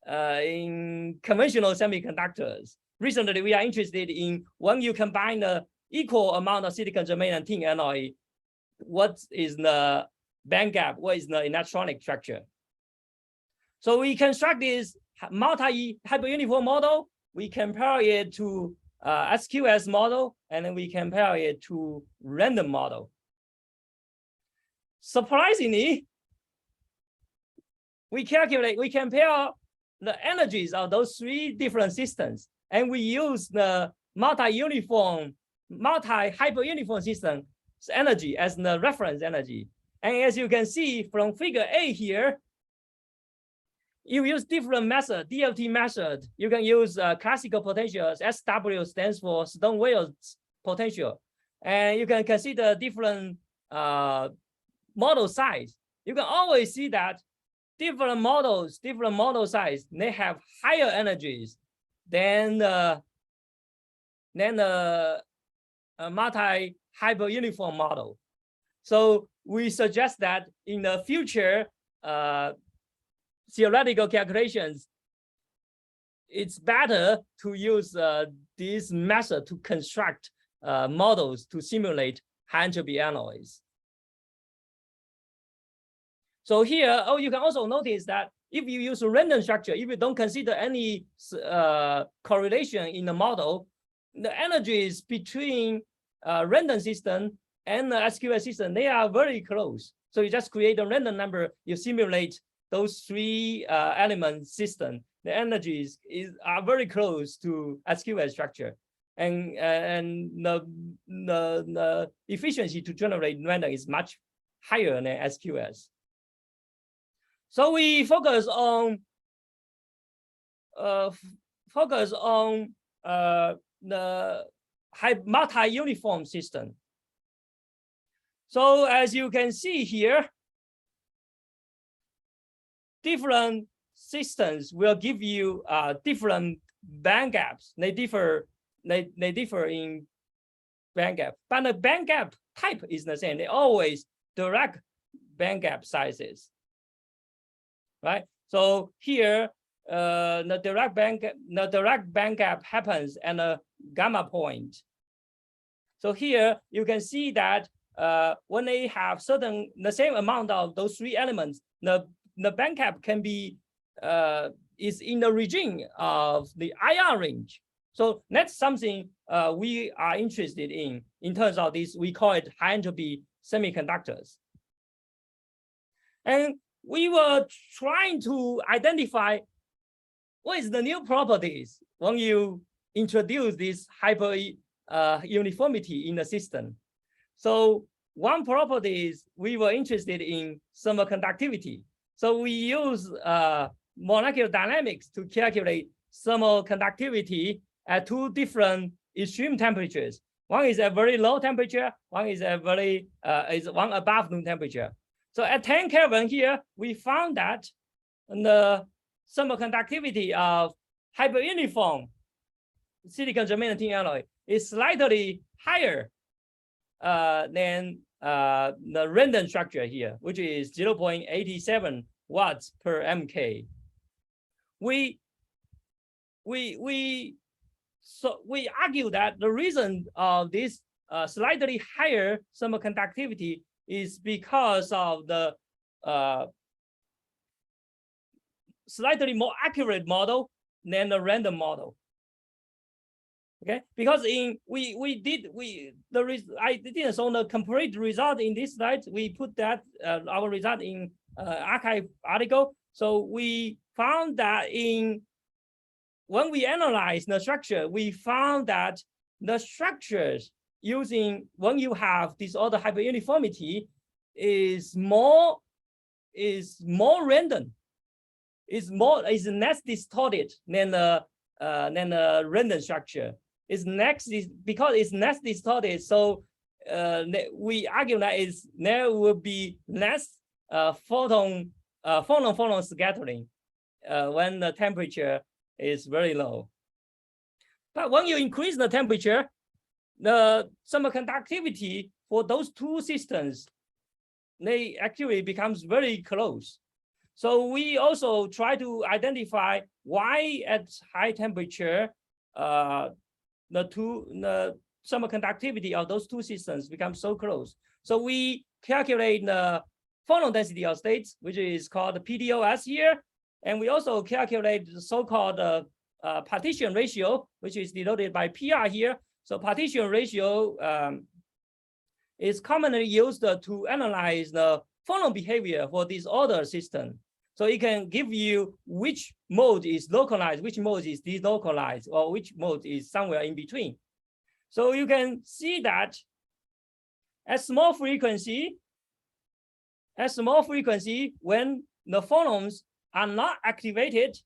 in conventional semiconductors. Recently, we are interested in when you combine the equal amount of silicon, germanium, and tin alloy, what is the bandgap? What is the electronic structure? So we construct this multi-hyperuniform model. We compare it to SQS model, and then we compare it to random model. Surprisingly, we compare the energies of those 3 different systems, and we use the multi-hyperuniform system's energy as the reference energy. And as you can see from figure A here, you use different method, DFT method. You can use classical potentials. SW stands for Stone-Wales potential. And you can consider different model size. You can always see that different model size, they have higher energies than the multi-hyperuniform model. So we suggest that in the future theoretical calculations, it's better to use this method to construct models to simulate high entropy alloys. So here, you can also notice that if you use a random structure, if you don't consider any correlation in the model, the energies between random system and the SQS system, they are very close. So you just create a random number, you simulate those 3 element system. The energies are very close to SQS structure, and the efficiency to generate random is much higher than SQS. So we focus on the multi-uniform system. So as you can see here, different systems will give you different band gaps. They differ in band gap, but the band gap type is the same. They always direct band gap sizes, right? So here, the direct band gap happens at a gamma point. So here you can see that when they have the same amount of those 3 elements, the band gap can be is in the region of the IR range. So that's something we are interested in terms of this. We call it high entropy semiconductors. And we were trying to identify what is the new properties when you introduce this hyper uniformity in the system. So one property is we were interested in thermal conductivity. So we use molecular dynamics to calculate thermal conductivity at two different extreme temperatures. One is a very low temperature, one is a very one above room temperature. So at 10 Kelvin here, we found that the thermal conductivity of hyperuniform silicon germanium tin alloy is slightly higher than the random structure here, which is 0.87 watts per MK. We argue that the reason of this slightly higher thermal conductivity is because of the slightly more accurate model than the random model. Okay, because I didn't show the complete result in this slide. We put that our result in archive article. So we found that when we analyze the structure, we found that the structures using when you have disorder hyperuniformity is more random, is less distorted than the random structure. Because it's less distorted, so we argue that there will be less photon scattering when the temperature is very low. But when you increase the temperature, the thermal conductivity for those two systems, they actually becomes very close. So we also try to identify why at high temperature the thermal conductivity of those two systems become so close. So we calculate the photon density of states, which is called PDOS here. And we also calculate the so-called partition ratio, which is denoted by PR here. So partition ratio is commonly used to analyze the phonon behavior for disorder system. So it can give you which mode is localized, which mode is delocalized, or which mode is somewhere in between. So you can see that at small frequency, when the phonons are not activated,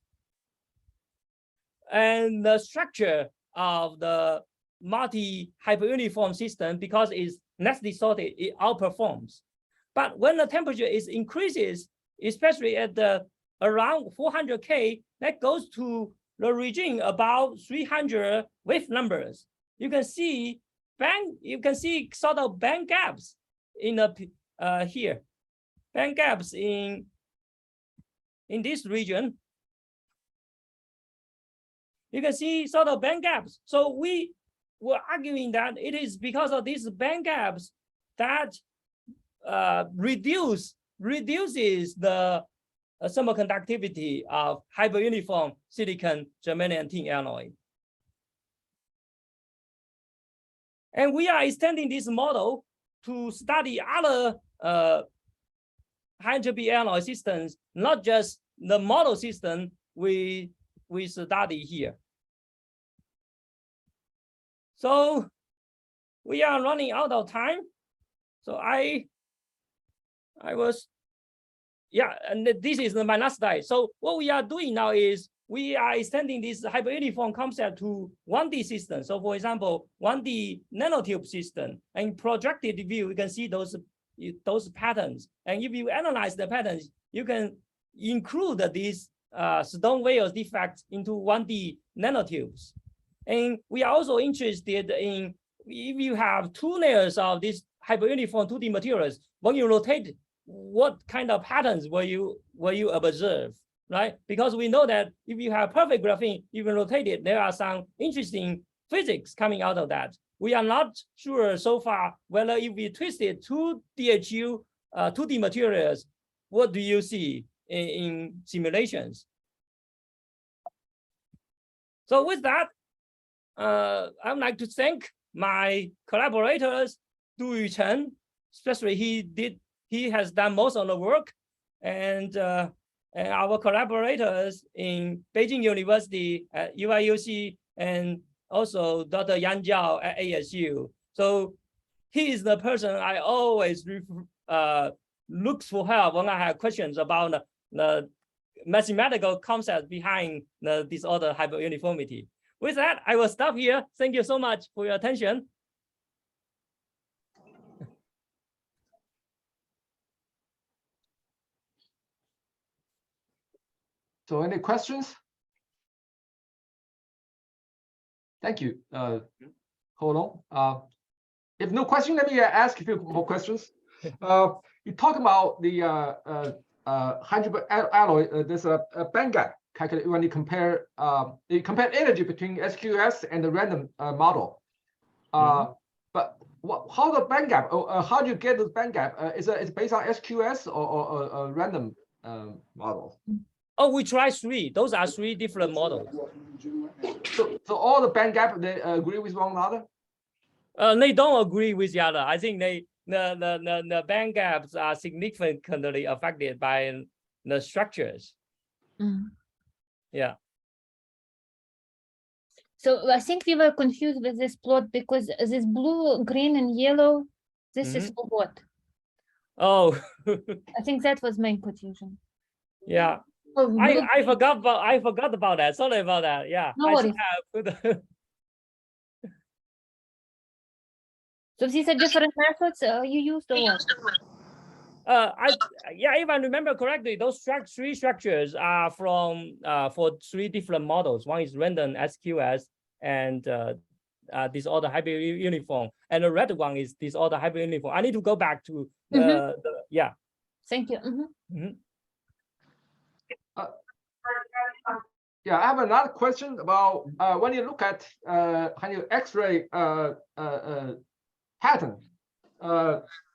and the structure of the multi-hyperuniform system, because it's less distorted, it outperforms. But when the temperature increases, especially at around 400K, that goes to the region about 300 wave numbers. You can see sort of band gaps in the here, band gaps in this region. You can see sort of band gaps. So we were arguing that it is because of these band gaps that reduces the thermal conductivity of hyperuniform silicon germanium tin alloy. And we are extending this model to study other high entropy alloy systems, not just the model system we study here. So we are running out of time. So I was, yeah, and this is my last slide. So what we are doing now is we are extending this hyperuniform concept to 1D system. So for example, 1D nanotube system, and projected view, you can see those patterns. And if you analyze the patterns, you can include these stone vales defects into 1D nanotubes. And we are also interested in if you have two layers of these hyperuniform 2D materials, when you rotate, what kind of patterns will you observe, right? Because we know that if you have perfect graphene, you can rotate it, there are some interesting physics coming out of that. We are not sure so far whether if we twisted two DHU 2D materials, what do you see in simulations? So with that, I would like to thank my collaborators, Du Yuchen, especially he has done most of the work, and our collaborators in Beijing University at UIUC, and also Dr. Yang Zhao at ASU. So he is the person I always look for help when I have questions about the mathematical concept behind the disorder hyperuniformity. With that, I will stop here. Thank you so much for your attention. So any questions? Thank you. Hold on. If no question, let me ask a few more questions. You talk about the hydrogen alloy. There's a bandgap calculate when you compare energy between SQS and the random model. But how the bandgap? How do you get the bandgap? Is it based on SQS or a random model? Oh, we try three. Those are three different models. So all the bandgap, they agree with one another? They don't agree with the other. I think the band gaps are significantly affected by the structures. Yeah. So I think we were confused with this plot because this blue, green, and yellow, this is for what? Oh. I think that was main confusion. Yeah. Oh, I forgot about that. Sorry about that. Yeah. No worries. So these are different methods you used or what? If I remember correctly, those three structures are from for three different models. One is random SQS and disorder hyperuniform, and the red one is disorder hyperuniform. I need to go back to yeah. Thank you. Yeah, I have another question about when you look at kind of X-ray pattern.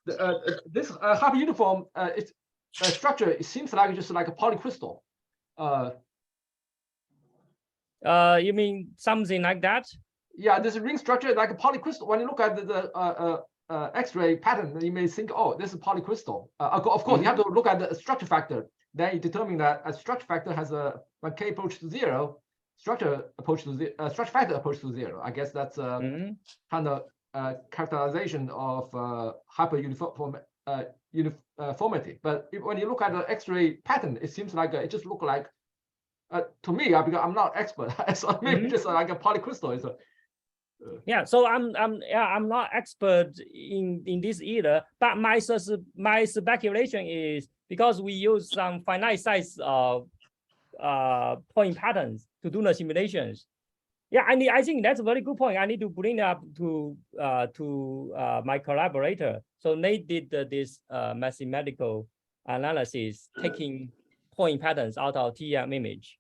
This hyperuniform it's structure. It seems like just like a polycrystal. You mean something like that? Yeah, this ring structure like a polycrystal. When you look at the X-ray pattern, you may think, oh, this is polycrystal. Of course, you have to look at the structure factor. Then you determine that a structure factor has when k approaches to 0, structure factor approaches to 0. I guess that's kind of characterization of hyperuniformity. But when you look at the X-ray pattern, it seems like it just looks like to me, because I'm not expert, so maybe just like a polycrystal. Yeah, so I'm not expert in this either, but my speculation is because we use some finite size of point patterns to do the simulations. Yeah, I think that's a very good point. I need to bring up to my collaborator. So they did this mathematical analysis, taking point patterns out of TEM image.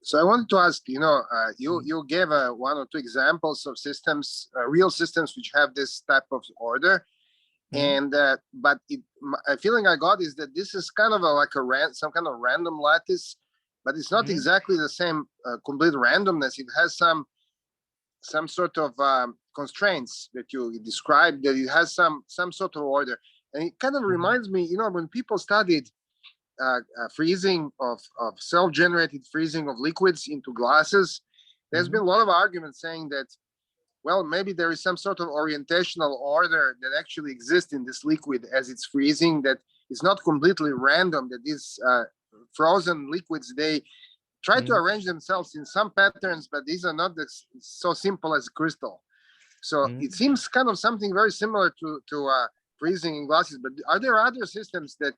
So I wanted to ask, you gave one or two examples of systems, real systems which have this type of order, and but a feeling I got is that this is kind of like some kind of random lattice, but it's not exactly the same complete randomness. It has some sort of constraints that you described, that it has some sort of order, and it kind of reminds me, when people studied freezing of self-generated freezing of liquids into glasses, there's been a lot of arguments saying that, well, maybe there is some sort of orientational order that actually exists in this liquid as it's freezing, that it's not completely random, that these frozen liquids, they try to arrange themselves in some patterns, but these are not so simple as crystal. So it seems kind of something very similar to freezing in glasses. But are there other systems that,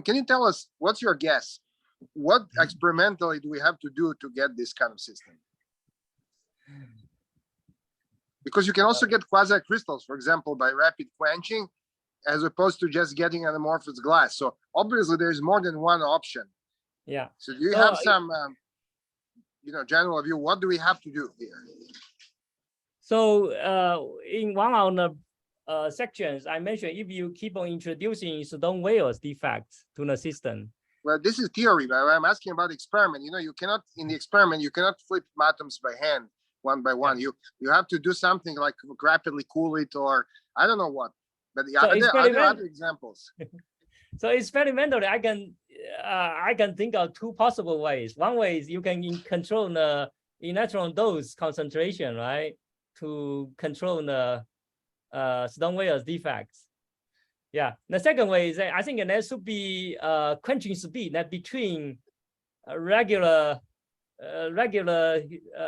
can you tell us, what's your guess? What experimentally do we have to do to get this kind of system? Because you can also get quasi-crystals, for example, by rapid quenching, as opposed to just getting an amorphous glass. So obviously there's more than one option. Yeah. So do you have some, general view? What do we have to do here? So in one of the sections, I mentioned if you keep on introducing Stone-Wales defects to the system. Well, this is theory, but I'm asking about experiment. You cannot, in the experiment, you cannot flip atoms by hand, one by one. You have to do something like rapidly cool it, or I don't know what. But are there other examples? So experimentally, I can think of two possible ways. One way is you can control the electron dose concentration, right, to control the Stonewayer's defects. Yeah. The second way is that I think there should be quenching speed that between regular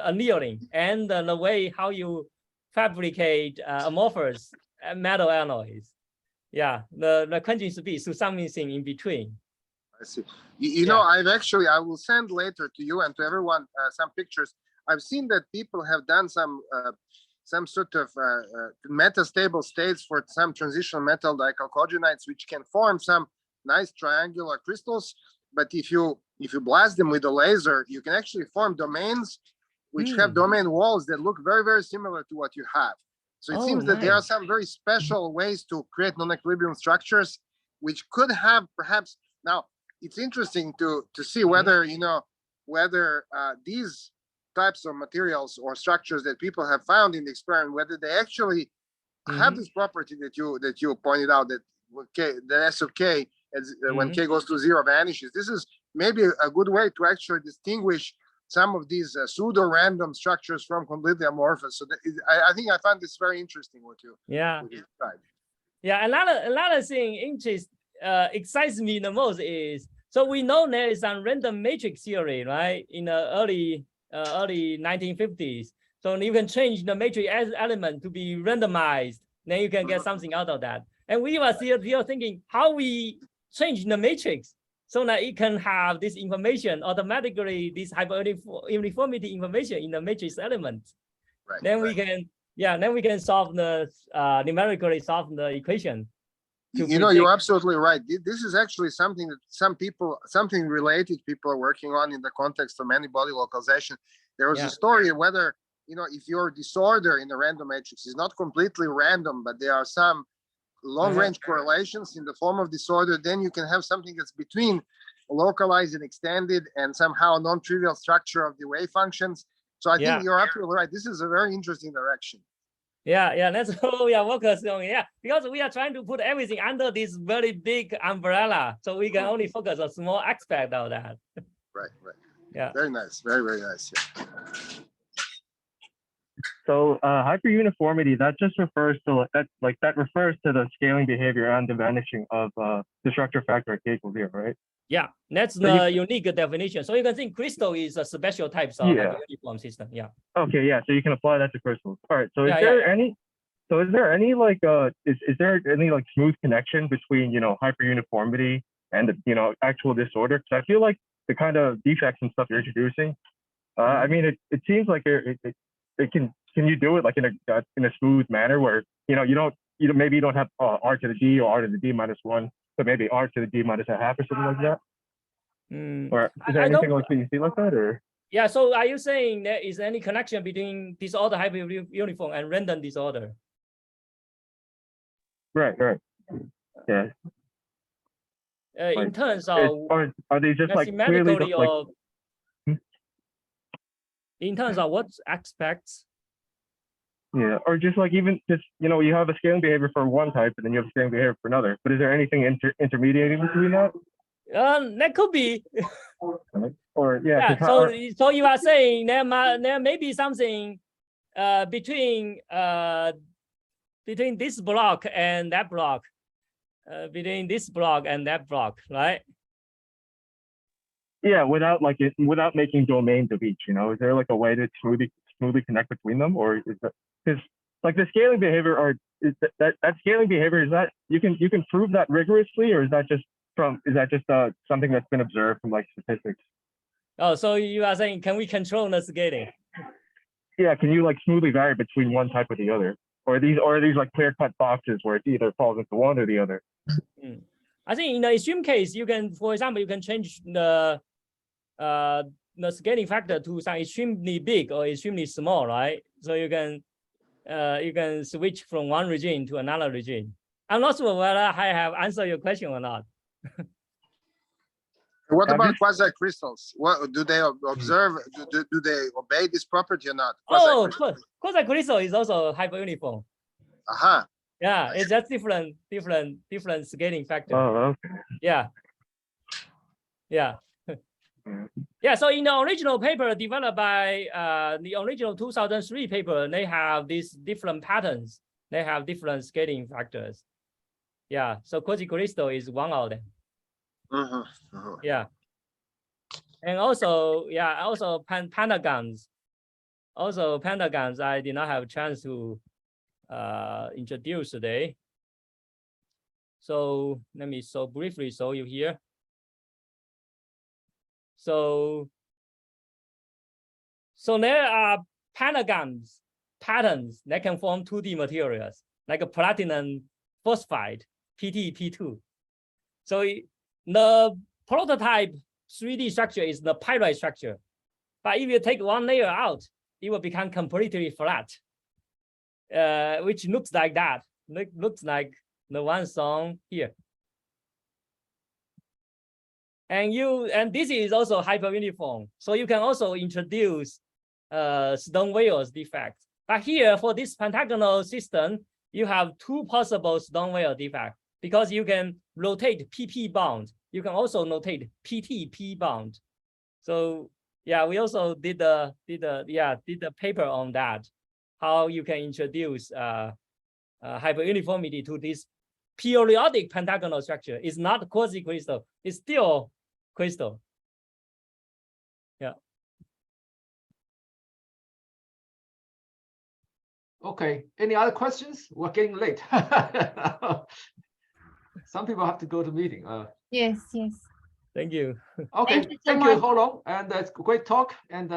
annealing and the way how you fabricate amorphous metal alloys. Yeah, the quenching speed, so something in between. I see. You know, I will send later to you and to everyone some pictures. I've seen that people have done some sort of metastable states for some transitional metal dichalcogenides, which can form some nice triangular crystals. But if you blast them with a laser, you can actually form domains which have domain walls that look very, very similar to what you have. So it seems that there are some very special ways to create non-equilibrium structures, which could have perhaps. Now it's interesting to see whether whether these types of materials or structures that people have found in the experiment, whether they actually have this property that you pointed out, that the S of K when K goes to 0 vanishes. This is maybe a good way to actually distinguish some of these pseudo-random structures from completely amorphous. So I think I found this very interesting what you described. Yeah, another thing excites me the most is, so we know there is some random matrix theory, right, in the early 1950s. So you can change the matrix element to be randomized, then you can get something out of that. And we were still thinking how we change the matrix so that it can have this information automatically, this hyperuniformity information in the matrix element. Right. Then we can, then we can solve the numerically solve the equation. You're absolutely right. This is actually something that something related people are working on in the context of many-body localization. There was a story of whether, if your disorder in the random matrix is not completely random, but there are some long-range correlations in the form of disorder, then you can have something that's between localized and extended and somehow non-trivial structure of the wave functions. So I think you're absolutely right. This is a very interesting direction. Yeah, that's what we are focusing on. Yeah, because we are trying to put everything under this very big umbrella, so we can only focus on a small aspect of that. Right. Yeah. Very nice. Very, very nice. Yeah. So hyperuniformity, that just refers to that refers to the scaling behavior and the vanishing of the structure factor at K equals 0, right? Yeah, that's the unique definition. So you can think crystal is a special types of hyperuniform system. Yeah. Okay, yeah. So you can apply that to crystals. All right. So is there any smooth connection between hyperuniformity and actual disorder? Because I feel like the kind of defects and stuff you're introducing, I mean, it seems like it can you do it like in a smooth manner where maybe you don't have R to the D or R to the D minus 1, but maybe R to the D minus a half or something like that? Or is there anything like that you see like that, or? Yeah, so are you saying there is any connection between disorder hyperuniform and random disorder? Right. Yeah. In terms of, are they just like clearly or in terms of what aspects? Yeah, or just like you have a scaling behavior for one type and then you have a scaling behavior for another. But is there anything intermediating between that? That could be. Or so you are saying there may be something between this block and that block, between this block and that block, right? Yeah, without making domains of each. Is there like a way to smoothly connect between them, or is that because like the scaling behavior, or is that scaling behavior, is that you can prove that rigorously, or is that just something that's been observed from like statistics? Oh, so you are saying, can we control the scaling? Yeah, can you like smoothly vary between one type or the other, or are these like clear-cut boxes where it either falls into one or the other? I think in the extreme case, you can, for example, you can change the scaling factor to some extremely big or extremely small, right? So you can switch from one regime to another regime. I'm not sure whether I have answered your question or not. What about quasi-crystals? What do they observe? Do they obey this property or not? Quasi-crystal is also hyperuniform. Yeah, it's just different scaling factor. Oh, okay. Yeah. So in the original paper developed by the original 2003 paper, they have these different patterns They have different scaling factors. Yeah, so quasi-crystal is one of them. Yeah. And also, yeah, also pentagons. Also pentagons, I did not have a chance to introduce today. So let me briefly show you here. So there are pentagons patterns that can form 2D materials, like a platinum phosphide, PT-P2. So the prototype 3D structure is the pyrite structure. But if you take one layer out, it will become completely flat, which looks like that. Looks like the one shown here. And this is also hyperuniform. So you can also introduce Stone-Weyer's defect. But here for this pentagonal system, you have two possible Stone-Weyer defects because you can rotate PP bound. You can also notate PT-P bound. So yeah, we also did the paper on that, how you can introduce hyperuniformity to this periodic pentagonal structure. It's not quasi-crystal, it's still crystal. Yeah. Okay, any other questions? We're getting late. Some people have to go to meeting. Yes. Thank you. Okay, Thank you so much. Ho-Long, and that's a great talk, and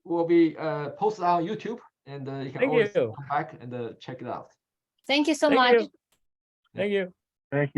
will be posted on YouTube, and you can always come back and check it out. Thank you so much. Thank you. Thank you.